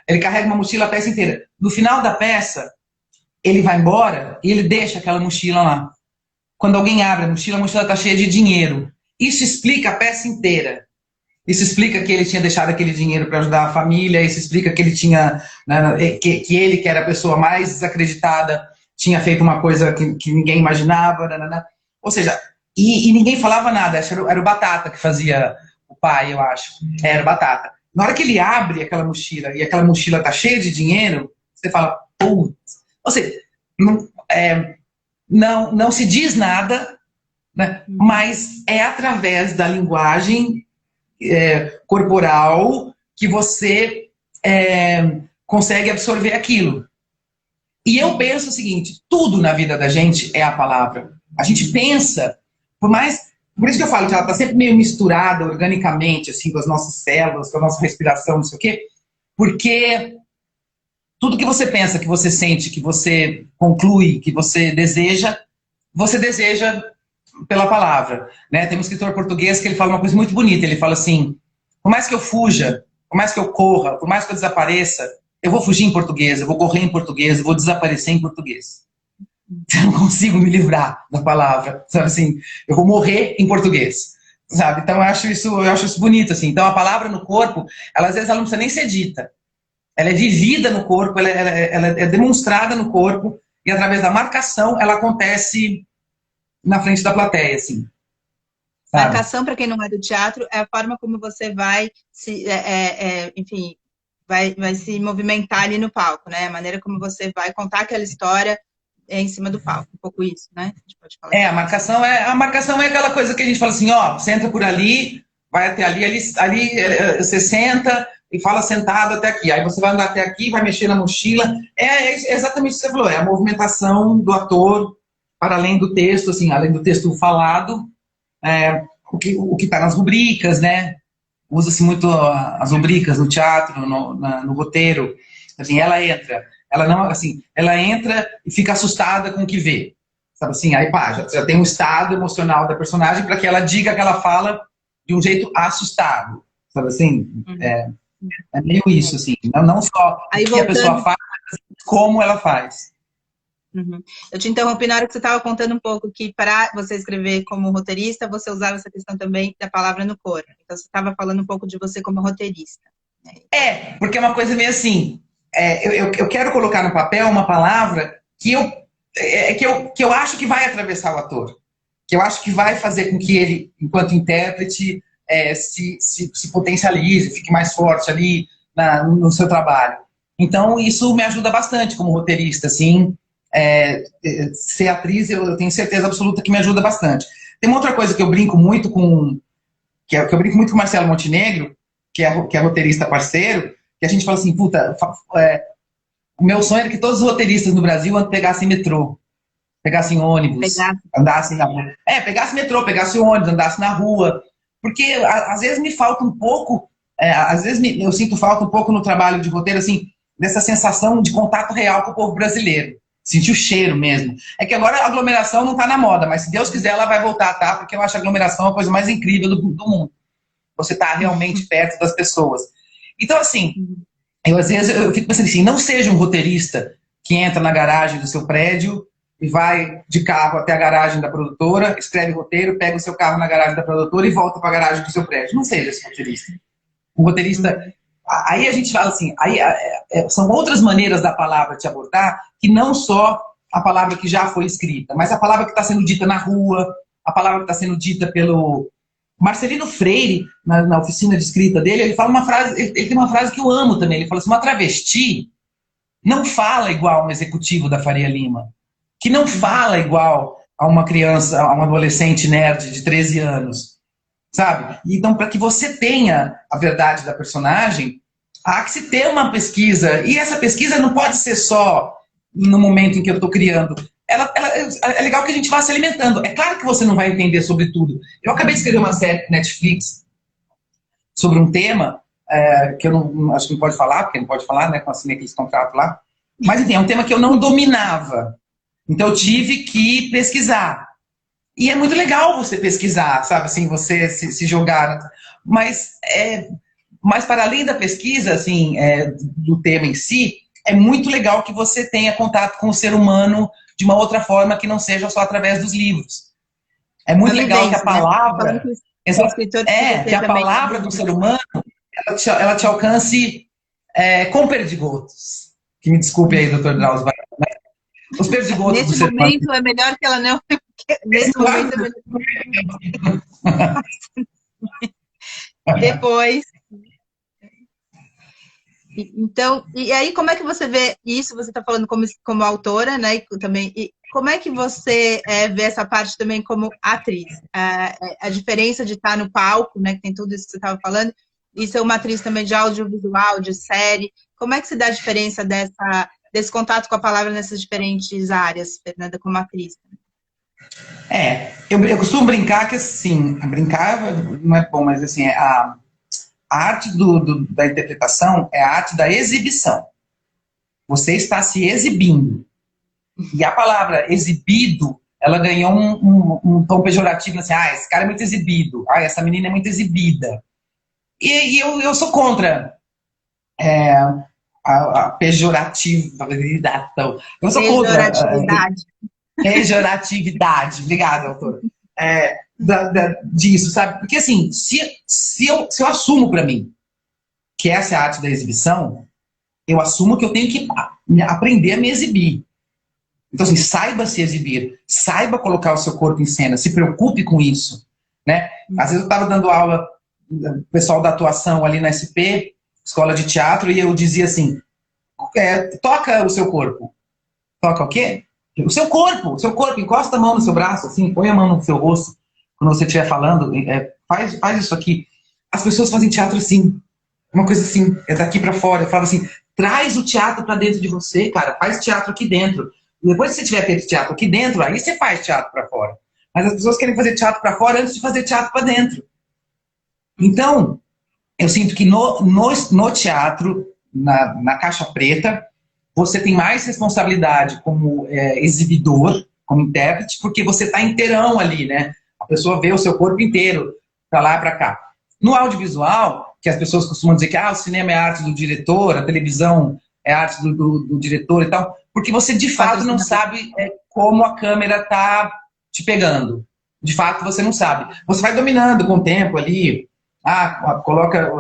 Ele carrega uma mochila a peça inteira. No final da peça, ele vai embora e ele deixa aquela mochila lá. Quando alguém abre a mochila está cheia de dinheiro. Isso explica a peça inteira. Isso explica que ele tinha deixado aquele dinheiro para ajudar a família, isso explica que ele tinha, né, que ele, que era a pessoa mais desacreditada, tinha feito uma coisa que ninguém imaginava, né. Ou seja, e ninguém falava nada, era o Batata que fazia o pai, eu acho, era o Batata. Na hora que ele abre aquela mochila, e aquela mochila está cheia de dinheiro, você fala, putz. Ou seja, não se diz nada, né, mas é através da linguagem corporal que você consegue absorver aquilo. E eu penso o seguinte, tudo na vida da gente é a palavra. A gente pensa, por isso que eu falo que ela está sempre meio misturada organicamente, assim, com as nossas células, com a nossa respiração, não sei o quê, porque tudo que você pensa, que você sente, que você conclui, que você deseja pela palavra, né? Tem um escritor português que ele fala uma coisa muito bonita, ele fala assim, por mais que eu fuja, por mais que eu corra, por mais que eu desapareça, eu vou fugir em português, eu vou correr em português, eu vou desaparecer em português. Eu não consigo me livrar da palavra, sabe assim, eu vou morrer em português, sabe? Então eu acho isso bonito, assim. Então a palavra no corpo, às vezes ela não precisa nem ser dita, ela é vivida no corpo, ela é demonstrada no corpo, e através da marcação ela acontece na frente da plateia, assim. Sabe? Marcação, para quem não é do teatro, é a forma como você vai se, enfim, vai se movimentar ali no palco, né? A maneira como você vai contar aquela história em cima do palco, um pouco isso, né? A gente pode falar a marcação é aquela coisa que a gente fala assim, ó, você entra por ali, vai até ali você senta e fala sentado até aqui, aí você vai andar até aqui, vai mexer na mochila, é exatamente o que você falou, é a movimentação do ator para além do texto, assim, além do texto falado, o que está nas rubricas, né? Usa-se muito as rubricas no teatro, no roteiro. Assim, ela entra e fica assustada com o que vê. Sabe assim? Aí, pá, já tem um estado emocional da personagem para que ela diga que ela fala de um jeito assustado. Sabe assim? É meio isso, assim. Não só aí, o que a pessoa faz, mas como ela faz. Uhum. Eu te interrompi na hora que você estava contando um pouco que para você escrever como roteirista, você usava essa questão também da palavra no corpo. Então, você estava falando um pouco de você como roteirista. Porque é uma coisa meio assim, eu quero colocar no papel uma palavra que eu acho que vai atravessar o ator. Que eu acho que vai fazer com que ele, enquanto intérprete, se potencialize, fique mais forte ali no seu trabalho. Então, isso me ajuda bastante como roteirista, assim. Ser atriz, eu tenho certeza absoluta que me ajuda bastante. Tem uma outra coisa que eu brinco muito com o Marcelo Montenegro, que é roteirista parceiro, que a gente fala assim, puta, o meu sonho era que todos os roteiristas no Brasil pegassem metrô, pegassem ônibus, andassem na rua. Pegasse metrô, pegasse ônibus, andasse na rua. Porque às vezes me falta um pouco, às vezes eu sinto falta um pouco no trabalho de roteiro, assim, dessa sensação de contato real com o povo brasileiro. Sentir o cheiro mesmo. É que agora a aglomeração não está na moda, mas se Deus quiser ela vai voltar, tá? Porque eu acho a aglomeração a coisa mais incrível do mundo. Você está realmente perto das pessoas. Então, assim, às vezes eu fico pensando assim, não seja um roteirista que entra na garagem do seu prédio e vai de carro até a garagem da produtora, escreve roteiro, pega o seu carro na garagem da produtora e volta para a garagem do seu prédio. Não seja esse roteirista. Um roteirista... Aí a gente fala assim, são outras maneiras da palavra te abordar, que não só a palavra que já foi escrita, mas a palavra que está sendo dita na rua, a palavra que está sendo dita pelo... Marcelino Freire, na oficina de escrita dele, ele fala uma frase, ele tem uma frase que eu amo também, ele fala assim, uma travesti não fala igual a um executivo da Faria Lima, que não fala igual a uma criança, a um adolescente nerd de 13 anos, sabe? Então, para que você tenha a verdade da personagem, há que se ter uma pesquisa, e essa pesquisa não pode ser só no momento em que eu estou criando. É legal que a gente vá se alimentando. É claro que você não vai entender sobre tudo. Eu acabei de escrever uma série Netflix sobre um tema que eu não acho que não pode falar, porque não pode falar, né, com assinei aqueles contratos lá. Mas, enfim, é um tema que eu não dominava. Então, eu tive que pesquisar. E é muito legal você pesquisar, sabe? Assim, você se jogar. Mas, mas, para além da pesquisa, assim, do tema em si, é muito legal que você tenha contato com o ser humano de uma outra forma que não seja só através dos livros. É muito legal que a Vivência, né? Falando palavra... que o escritor precisa que ter a também. palavra do ser humano ela te alcance com perdigotos. Que me desculpe aí, doutor Drauzio. Os perdigotos do Nesse ser humano. momento é melhor que ela não. Nesse momento é melhor. Depois. Então, e aí como é que você vê isso? Você está falando como autora, né? E também, e como é que você vê essa parte também como atriz? A diferença de estar no palco, né? Que tem tudo isso que você estava falando, e ser uma atriz também de audiovisual, de série. Como é que se dá a diferença desse contato com a palavra nessas diferentes áreas, Fernanda, como atriz? Eu costumo brincar que, assim, brincar não é bom, mas assim, a arte da interpretação é a arte da exibição. Você está se exibindo. E a palavra exibido, ela ganhou um tom pejorativo, assim, esse cara é muito exibido, essa menina é muito exibida. E eu sou contra a pejoratividade. Então, eu sou contra pejoratividade. Obrigada, doutora. Disso, sabe? Porque, assim, se eu assumo para mim que essa é a arte da exibição, eu assumo que eu tenho que aprender a me exibir. Então, assim, saiba se exibir, saiba colocar o seu corpo em cena, se preocupe com isso, né? Às vezes eu estava dando aula, o pessoal da atuação ali na SP, escola de teatro, e eu dizia assim, toca o seu corpo. Toca o quê? O seu corpo, encosta a mão no seu braço, assim, põe a mão no seu rosto, quando você estiver falando, faz isso aqui. As pessoas fazem teatro assim, uma coisa assim, daqui para fora, eu falo assim, traz o teatro para dentro de você, cara, faz teatro aqui dentro. Depois que você tiver feito teatro aqui dentro, aí você faz teatro para fora. Mas as pessoas querem fazer teatro para fora antes de fazer teatro para dentro. Então, eu sinto que no teatro, na caixa preta, você tem mais responsabilidade como exibidor, como intérprete, porque você está inteirão ali, né? A pessoa vê o seu corpo inteiro, para lá e para cá. No audiovisual, que as pessoas costumam dizer que o cinema é a arte do diretor, a televisão é a arte do diretor e tal, porque você de fato não sabe como a câmera está te pegando. De fato, você não sabe. Você vai dominando com o tempo ali. Coloca.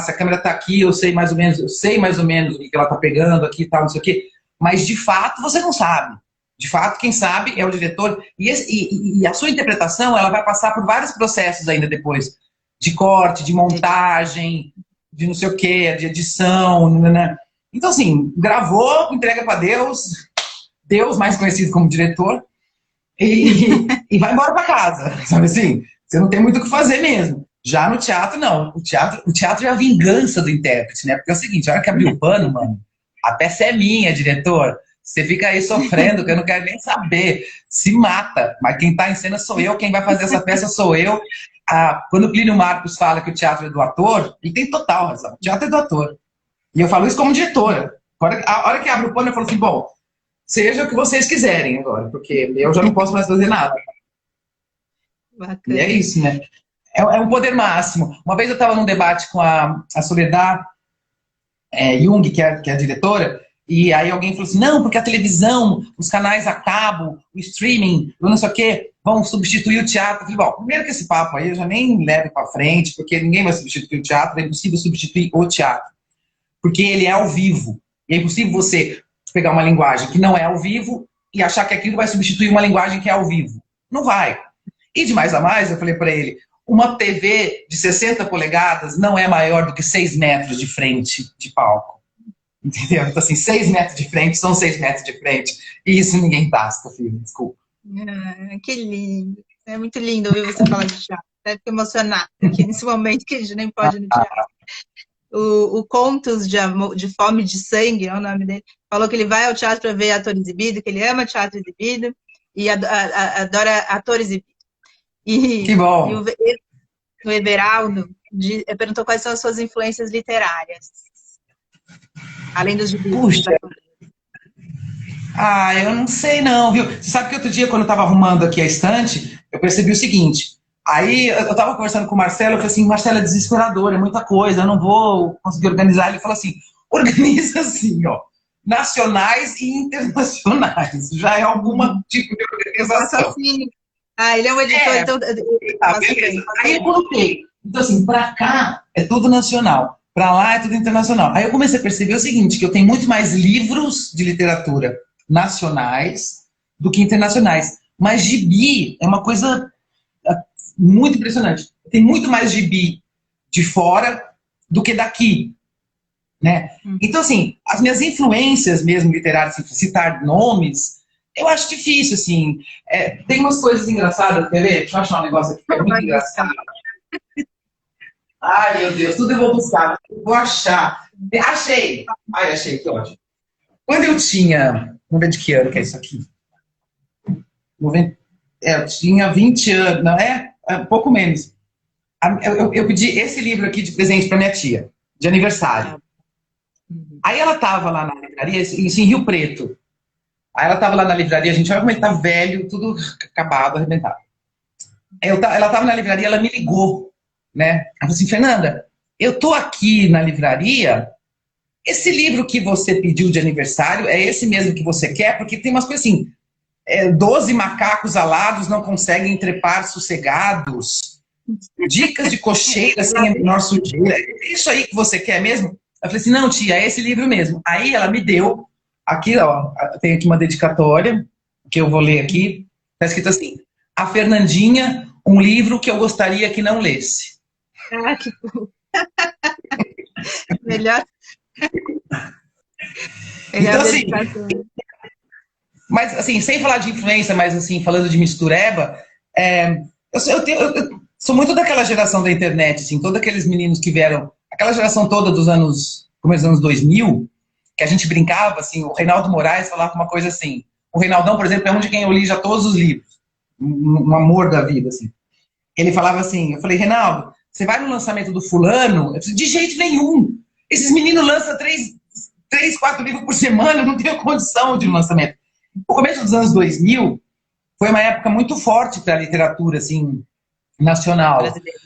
Se a câmera está aqui, eu sei mais ou menos o que ela está pegando aqui e tal, não sei o quê. Mas de fato você não sabe. De fato, quem sabe é o diretor. E a sua interpretação ela vai passar por vários processos ainda depois. De corte, de montagem, de não sei o quê, de edição, né? Então, assim, gravou, entrega para Deus, mais conhecido como diretor, e vai embora para casa, sabe assim? Você não tem muito o que fazer mesmo. Já no teatro, não. O teatro é a vingança do intérprete, né? Porque é o seguinte, a hora que abrir o pano, mano, a peça é minha, diretor. Você fica aí sofrendo, que eu não quero nem saber. Se mata. Mas quem tá em cena sou eu, quem vai fazer essa peça sou eu. Quando o Plínio Marcos fala que o teatro é do ator, ele tem total razão. O teatro é do ator. E eu falo isso como diretora. A hora que abre o pano, eu falo assim, bom, seja o que vocês quiserem agora, porque eu já não posso mais fazer nada. Bacana. E é isso, né? É um poder máximo. Uma vez eu estava num debate com a Soledad Jung, que é a diretora, e aí alguém falou assim, não, porque a televisão, os canais a cabo, o streaming, não sei o quê, vão substituir o teatro. Eu falei, bom, primeiro que esse papo aí eu já nem levo para frente, porque ninguém vai substituir o teatro, é impossível substituir o teatro. Porque ele é ao vivo. E é impossível você pegar uma linguagem que não é ao vivo e achar que aquilo vai substituir uma linguagem que é ao vivo. Não vai. E de mais a mais, eu falei para ele, uma TV de 60 polegadas não é maior do que 6 metros de frente de palco. Entendeu? Então, assim, 6 metros de frente são 6 metros de frente. E isso ninguém tasca, filho. Desculpa. Que lindo. É muito lindo ouvir você falar de teatro. Deve emocionar aqui nesse momento que a gente nem pode ir no teatro. o Contos de Fome de Sangue, é o nome dele, falou que ele vai ao teatro para ver ator exibido, que ele ama teatro exibido e adora ator exibido. Que bom. E o Everaldo perguntou quais são as suas influências literárias, além dos gibis. Puxa. Eu não sei não, viu? Você sabe que outro dia, quando eu estava arrumando aqui a estante, eu percebi o seguinte. Aí eu estava conversando com o Marcelo, eu falei assim, Marcelo, é desesperador, é muita coisa, eu não vou conseguir organizar. Ele falou assim, organiza assim, ó, nacionais e internacionais. Já é algum tipo de organização. Assim. Ele é um editor, então... Beleza. Aí eu coloquei. Então assim, para cá é tudo nacional, para lá é tudo internacional. Aí eu comecei a perceber o seguinte, que eu tenho muito mais livros de literatura nacionais do que internacionais. Mas gibi é uma coisa muito impressionante. Tem muito mais gibi de fora do que daqui, né? Então, assim, as minhas influências mesmo literárias, assim, citar nomes, eu acho difícil, assim. Tem umas coisas engraçadas, quer ver? Deixa eu achar um negócio aqui que é muito engraçado. Ai, meu Deus, tudo eu vou buscar. Vou achar. Achei! Achei, que ótimo. Quando eu tinha... Vamos ver de que ano que é isso aqui. Eu tinha 20 anos, não é? Pouco menos. Eu pedi esse livro aqui de presente para minha tia, de aniversário. Aí ela estava lá na livraria, isso em Rio Preto. Aí ela estava lá na livraria, a gente olha como ele tá velho, tudo acabado, arrebentado. Ela estava na livraria, ela me ligou, né? Ela falou assim, Fernanda, eu tô aqui na livraria, esse livro que você pediu de aniversário é esse mesmo que você quer? Porque tem umas coisas assim, 12 macacos alados não conseguem trepar sossegados, dicas de cocheira sem a menor sujeira, é isso aí que você quer mesmo? Eu falei assim, não tia, é esse livro mesmo. Aí ela me deu, aqui ó, tem aqui uma dedicatória, que eu vou ler aqui, tá escrito assim, a Fernandinha, um livro que eu gostaria que não lesse. Que bom. Melhor. Então assim, mas assim, sem falar de influência, mas assim, falando de mistureba, eu sou muito daquela geração da internet, assim, todos aqueles meninos que vieram, aquela geração toda dos anos, começo dos anos 2000, que a gente brincava, assim, o Reinaldo Moraes falava uma coisa assim, o Reinaldão, por exemplo, é um de quem eu li já todos os livros, um amor da vida, assim. Ele falava assim, eu falei, Reinaldo, você vai no lançamento do fulano? Eu disse, de jeito nenhum, esses meninos lançam 3, 4 livros por semana, eu não tenho condição de um lançamento. O começo dos anos 2000 foi uma época muito forte para a literatura, assim, nacional,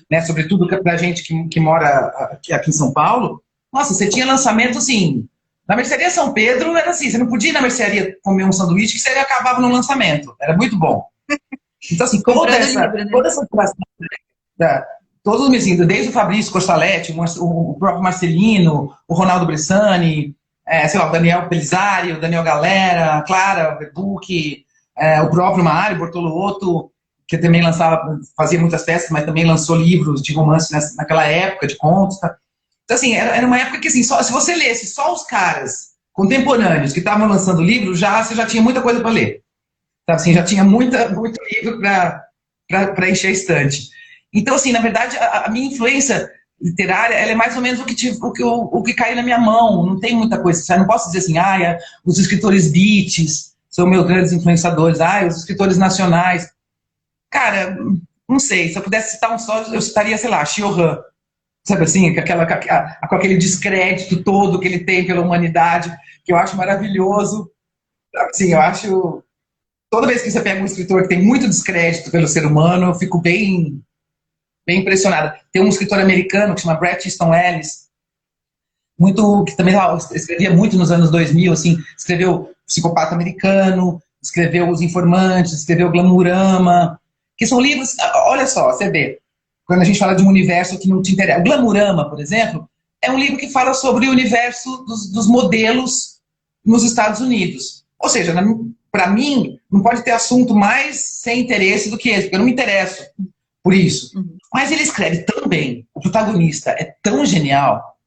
né? Sobretudo para a gente que mora aqui em São Paulo. Nossa, você tinha lançamento, assim, na Mercearia São Pedro, era assim, você não podia ir na mercearia comer um sanduíche que você acabava no lançamento. Era muito bom. Então, assim, toda essa todos os mesinhos, desde o Fabrício Costaletti, o próprio Marcelino, o Ronaldo Bressani, sei lá, o Daniel Belisário, o Daniel Galera, a Clara Verbuck, o próprio Mário Bortolotto, que também fazia muitas festas, mas também lançou livros de romance naquela época, de contos. Tá? Então, assim, era uma época que, assim, se você lesse só os caras contemporâneos que estavam lançando livros, você já tinha muita coisa para ler. Então, assim, já tinha muito livro para encher a estante. Então, assim, na verdade, a minha influência literária, ela é mais ou menos o que caiu na minha mão, não tem muita coisa. Eu não posso dizer assim, os escritores beats são meus grandes influenciadores, os escritores nacionais. Cara, não sei, se eu pudesse citar um só, eu citaria, sei lá, Chiohan, sabe assim, com aquele descrédito todo que ele tem pela humanidade, que eu acho maravilhoso. Assim, eu acho... Toda vez que você pega um escritor que tem muito descrédito pelo ser humano, eu fico bem impressionada. Tem um escritor americano que chama Bret Easton Ellis, que também escrevia muito nos anos 2000, assim, escreveu Psicopata Americano, escreveu Os Informantes, escreveu Glamurama, que são livros, olha só, você vê, quando a gente fala de um universo que não te interessa. O Glamurama, por exemplo, é um livro que fala sobre o universo dos modelos nos Estados Unidos. Ou seja, para mim, não pode ter assunto mais sem interesse do que esse, porque eu não me interesso por isso. Mas ele escreve tão bem, o protagonista é tão genial,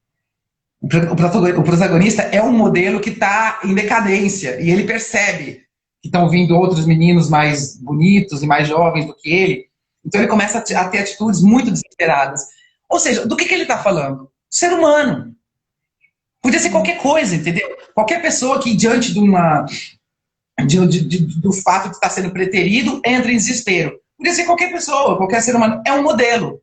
o protagonista é um modelo que está em decadência, e ele percebe que estão vindo outros meninos mais bonitos e mais jovens do que ele, então ele começa a ter atitudes muito desesperadas. Ou seja, do que ele está falando? ser humano. Podia ser qualquer coisa, entendeu? Qualquer pessoa que, diante de do fato de estar sendo preterido, entra em desespero. Podia ser qualquer pessoa, qualquer ser humano. É um modelo.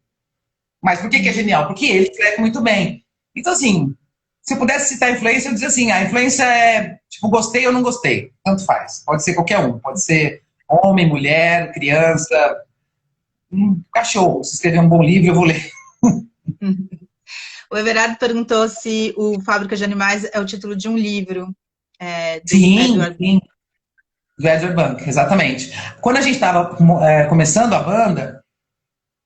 Mas por que é genial? Porque ele escreve muito bem. Então, assim, se eu pudesse citar a influência, eu diria assim, a influência é, tipo, gostei ou não gostei. Tanto faz. Pode ser qualquer um. Pode ser homem, mulher, criança, cachorro. Se escrever um bom livro, eu vou ler. O Everardo perguntou se o Fábrica de Animais é o título de um livro. Sim, sim. Do Edward Bunk, exatamente. Quando a gente estava começando a banda,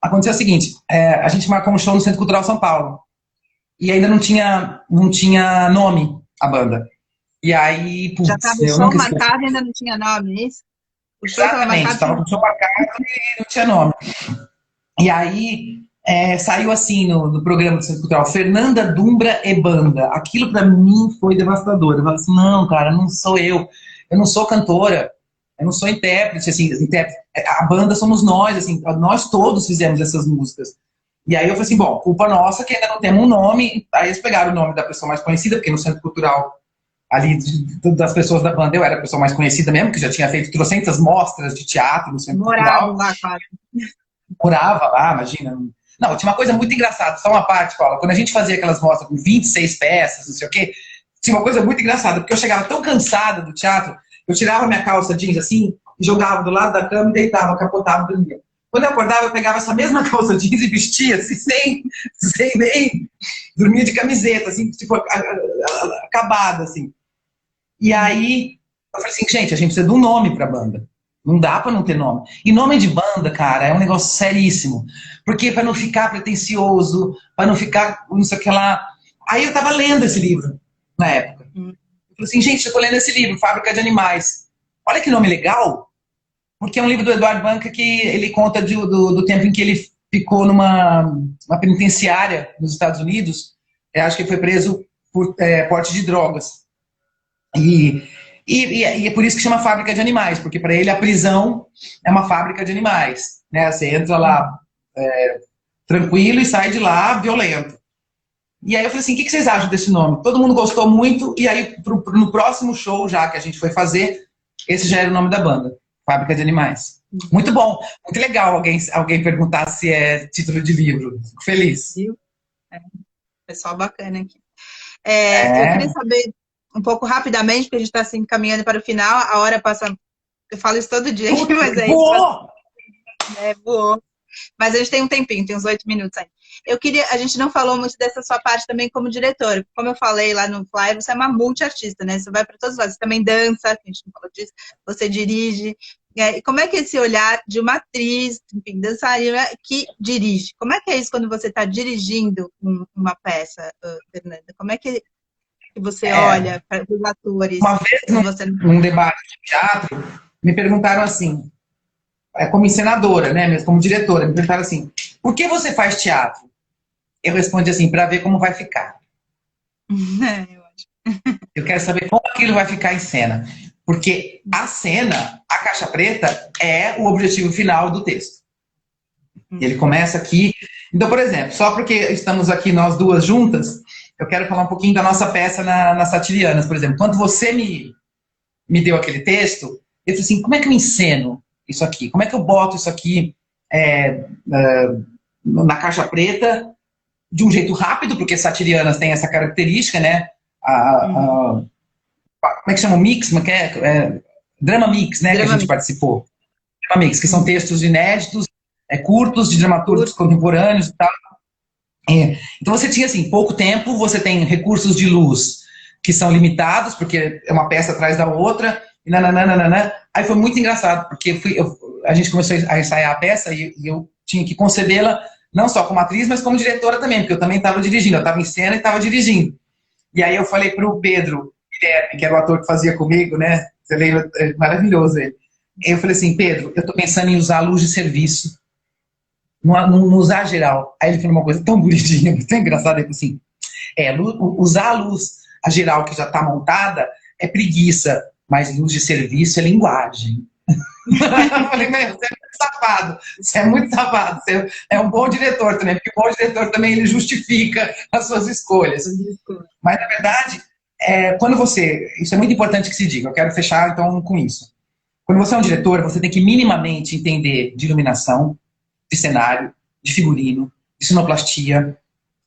aconteceu o seguinte, a gente marcou um show no Centro Cultural São Paulo. E ainda não tinha nome a banda. E aí, putz, já estava o show marcado e ainda não tinha nome, é isso? O show exatamente, estava com o show marcado e não tinha nome. E aí, saiu assim no programa do Centro Cultural, Fernanda Dumbra e Banda. Aquilo pra mim foi devastador. Eu falei assim, não, cara, não sou eu. Eu não sou cantora. Eu não sou intérprete, assim, a banda somos nós, assim, nós todos fizemos essas músicas. E aí eu falei assim, bom, culpa nossa que ainda não temos um nome. Aí eles pegaram o nome da pessoa mais conhecida, porque no Centro Cultural, ali, das pessoas da banda, eu era a pessoa mais conhecida mesmo, que já tinha feito trocentas mostras de teatro no Centro Cultural. Lá, quase. Morava lá, imagina. Não, tinha uma coisa muito engraçada, só uma parte, Paula. Quando a gente fazia aquelas mostras com 26 peças, não sei o quê, tinha uma coisa muito engraçada, porque eu chegava tão cansada do teatro, eu tirava minha calça jeans assim, jogava do lado da cama e deitava, capotava, dormia. Quando eu acordava, eu pegava essa mesma calça jeans e vestia, assim, sem nem... Dormia de camiseta, assim, tipo, acabada, assim. E aí, eu falei assim, gente, a gente precisa de um nome pra banda. Não dá pra não ter nome. E nome de banda, cara, é um negócio seríssimo. Porque pra não ficar pretencioso, pra não ficar não sei o que lá... Aí eu tava lendo esse livro, na época. Eu falei assim, gente, eu tô lendo esse livro, Fábrica de Animais. Olha que nome legal. Porque é um livro do Edward Bunk que ele conta do tempo em que ele ficou numa penitenciária nos Estados Unidos. Acho que ele foi preso por porte de drogas. E é por isso que chama Fábrica de Animais, porque para ele a prisão é uma fábrica de animais. Né? Você entra lá tranquilo e sai de lá violento. E aí eu falei assim, o que vocês acham desse nome? Todo mundo gostou muito, e aí no próximo show já que a gente foi fazer, esse já era o nome da banda. Fábrica de Animais. Muito bom, muito legal alguém perguntar se é título de livro. Fico feliz. Pessoal bacana aqui. Eu queria saber um pouco rapidamente, porque a gente está assim, caminhando para o final, a hora passa... Eu falo isso todo dia aqui, mas é isso. Voou. Mas a gente tem um tempinho, tem uns 8 minutos aí. A gente não falou muito dessa sua parte também como diretora. Como eu falei lá no Fly, você é uma multiartista, né? Você vai para todos os lados. Você também dança, a gente não falou disso. Você dirige. E como é que é esse olhar de uma atriz, enfim, dançarina, que dirige? Como é que é isso quando você está dirigindo uma peça, Fernanda? Como é que você olha para os atores? Uma vez, num debate de teatro, me perguntaram assim, como encenadora, né, mesmo como diretora, me perguntaram assim, por que você faz teatro? Eu respondi assim, para ver como vai ficar. Eu quero saber como aquilo vai ficar em cena. Porque a cena, a caixa preta, é o objetivo final do texto. Ele começa aqui. Então, por exemplo, só porque estamos aqui nós duas juntas, eu quero falar um pouquinho da nossa peça nas Satirianas, por exemplo. Quando você me deu aquele texto, eu falei assim, como é que eu enceno isso aqui? Como é que eu boto isso aqui na caixa preta de um jeito rápido, porque Satirianas tem essa característica, né? Como é que chama o mix? Drama mix, né? Que a gente participou. Drama mix, que são textos inéditos, curtos, de dramaturgos contemporâneos e tal. Então você tinha assim, pouco tempo, você tem recursos de luz que são limitados, porque é uma peça atrás da outra, e nananana. Aí foi muito engraçado, porque a gente começou a ensaiar a peça e eu tinha que concebê-la não só como atriz, mas como diretora também, porque eu também estava dirigindo, eu estava em cena e estava dirigindo. E aí eu falei para o Pedro, que era o ator que fazia comigo, né? Você lembra? É maravilhoso ele. Eu falei assim, Pedro, eu estou pensando em usar a luz de serviço. Não usar geral. Aí ele falou uma coisa tão bonitinha, tão engraçada, ele falou assim, usar a luz a geral que já está montada é preguiça, mas luz de serviço é linguagem. Eu falei, safado, você é muito safado, você é um bom diretor também, porque o bom diretor também ele justifica as suas escolhas. Mas, na verdade, quando você... Isso é muito importante que se diga, eu quero fechar, então, com isso. Quando você é um diretor, você tem que minimamente entender de iluminação, de cenário, de figurino, de sonoplastia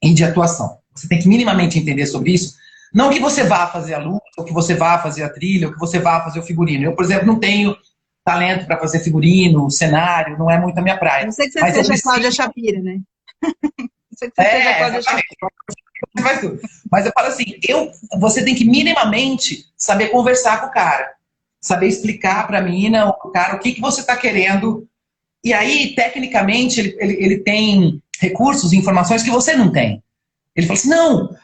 e de atuação. Você tem que minimamente entender sobre isso. Não que você vá fazer a luz, ou que você vá fazer a trilha, ou que você vá fazer o figurino. Eu, por exemplo, não tenho talento para fazer figurino, cenário, não é muito a minha praia. Não sei que você seja Cláudia Shapira, né? Não sei que você seja Cláudia Shapira. Mas eu falo assim, você tem que minimamente saber conversar com o cara. Saber explicar para a menina, o cara, o que você está querendo. E aí, tecnicamente, ele tem recursos, informações que você não tem. Ele fala assim, não,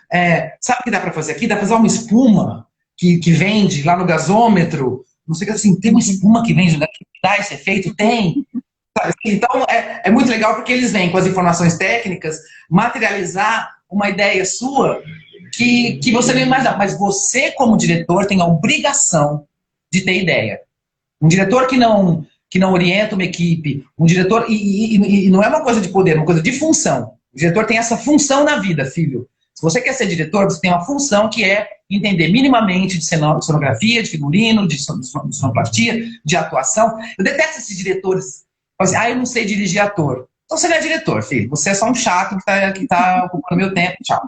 sabe o que dá para fazer aqui? Dá para fazer uma espuma que vende lá no gasômetro. Não sei o que, assim, tem uma espuma que vende, que dá esse efeito? Tem. Então, é muito legal porque eles vêm com as informações técnicas materializar uma ideia sua que você não imagina. Mas você, como diretor, tem a obrigação de ter ideia. Um diretor que não orienta uma equipe, um diretor... E não é uma coisa de poder, é uma coisa de função. O diretor tem essa função na vida, filho. Se você quer ser diretor, você tem uma função que é entender minimamente de cenografia, de figurino, de sonoplastia, de atuação. Eu detesto esses diretores. Assim, eu não sei dirigir ator. Então você não é diretor, filho. Você é só um chato que tá ocupando meu tempo. Tchau.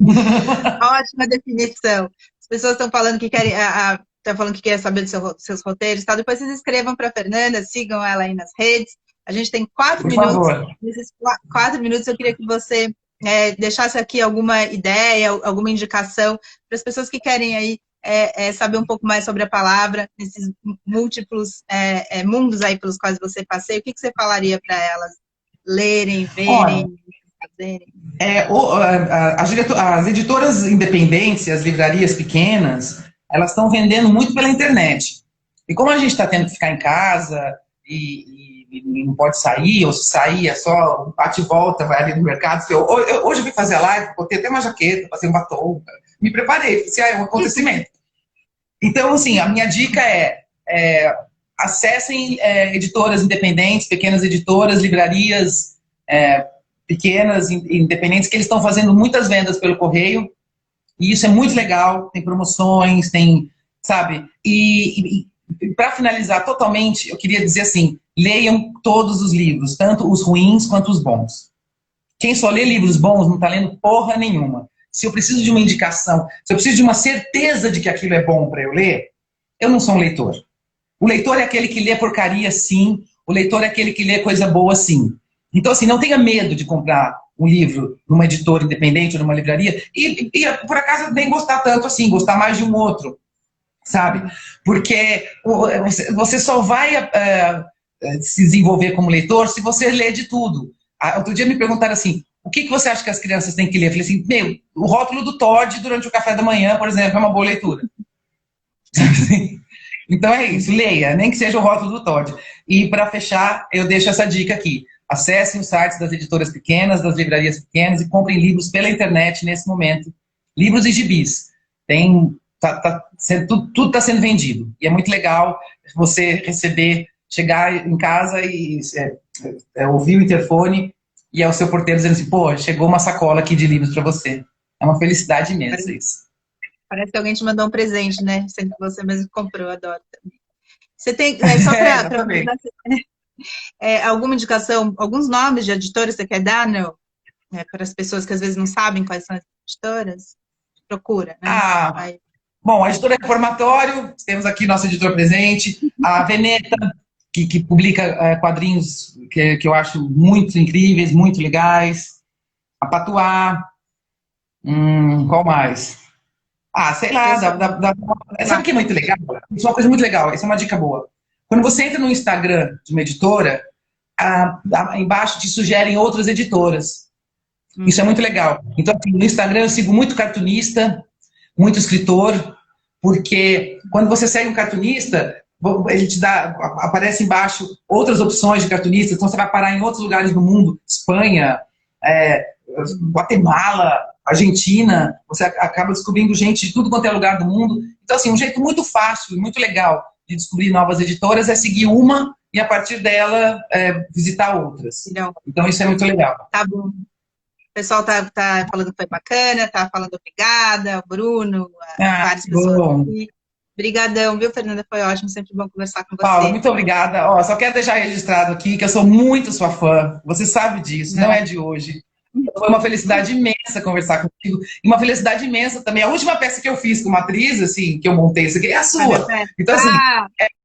Ótima definição. As pessoas estão falando que querem... Tá falando que quer saber dos seus roteiros, tá? Depois vocês escrevam para a Fernanda, sigam ela aí nas redes. A gente tem 4 minutos. Favor. Nesses 4 minutos eu queria que você deixasse aqui alguma ideia, alguma indicação para as pessoas que querem aí saber um pouco mais sobre a palavra, nesses múltiplos mundos aí pelos quais você passeia. O que você falaria para elas lerem, verem, fazerem? As editoras independentes, as livrarias pequenas, elas estão vendendo muito pela internet. E como a gente está tendo que ficar em casa e não pode sair, ou se sair é só um bate e volta, vai ali no mercado. Hoje eu vim fazer a live, botei até uma jaqueta, passei um batom, me preparei, é um acontecimento. Então, assim, a minha dica acessem editoras independentes, pequenas editoras, livrarias pequenas, independentes, que eles estão fazendo muitas vendas pelo correio, e isso é muito legal, tem promoções, tem, sabe? E para finalizar totalmente, eu queria dizer assim, leiam todos os livros, tanto os ruins quanto os bons. Quem só lê livros bons não está lendo porra nenhuma. Se eu preciso de uma indicação, se eu preciso de uma certeza de que aquilo é bom para eu ler, eu não sou um leitor. O leitor é aquele que lê porcaria, sim. O leitor é aquele que lê coisa boa, sim. Então, assim, não tenha medo de comprar um livro numa editora independente ou numa livraria e por acaso, nem gostar tanto assim, gostar mais de um outro, sabe? Porque você só vai se desenvolver como leitor se você ler de tudo. Outro dia me perguntaram assim, o que você acha que as crianças têm que ler? Eu falei assim, o rótulo do Todd durante o café da manhã, por exemplo, é uma boa leitura. Então é isso, leia, nem que seja o rótulo do Todd. E para fechar, eu deixo essa dica aqui. Acessem os sites das editoras pequenas, das livrarias pequenas e comprem livros pela internet nesse momento. Livros e gibis. Tudo está sendo vendido. E é muito legal você receber, chegar em casa e ouvir o interfone e é o seu porteiro dizendo assim, pô, chegou uma sacola aqui de livros para você. É uma felicidade imensa isso. Parece que alguém te mandou um presente, né? Sendo que você mesmo comprou, adoro também. Você tem, só para alguma indicação, alguns nomes de editoras você quer dar, não? Para as pessoas que às vezes não sabem quais são as editoras? Procura, né? Bom, a editora Reformatório, temos aqui nosso editor presente, a Veneta, que publica quadrinhos que eu acho muito incríveis, muito legais, a Patuá, qual mais? Sei lá, sabe o que é muito legal? Isso é uma coisa muito legal, essa é uma dica boa. Quando você entra no Instagram de uma editora, embaixo te sugerem outras editoras. Isso é muito legal. Então, assim, no Instagram eu sigo muito cartunista, muito escritor, porque quando você segue um cartunista, ele te aparece embaixo outras opções de cartunistas, então você vai parar em outros lugares do mundo, Espanha, Guatemala, Argentina, você acaba descobrindo gente de tudo quanto é lugar do mundo. Então, assim, um jeito muito fácil, muito legal de descobrir novas editoras é seguir uma e, a partir dela, visitar outras. Não. Então, isso é muito legal. Tá bom. O pessoal tá falando que foi bacana, tá falando obrigada, o Bruno, várias pessoas aqui. Obrigadão, viu, Fernanda? Foi ótimo, sempre bom conversar com você. Paula, muito obrigada. Ó, só quero deixar registrado aqui que eu sou muito sua fã. Você sabe disso, não é de hoje. Foi uma felicidade imensa conversar contigo. E uma felicidade imensa também. A última peça que eu fiz com uma atriz, assim, que eu montei, isso aqui é a sua. Então, assim,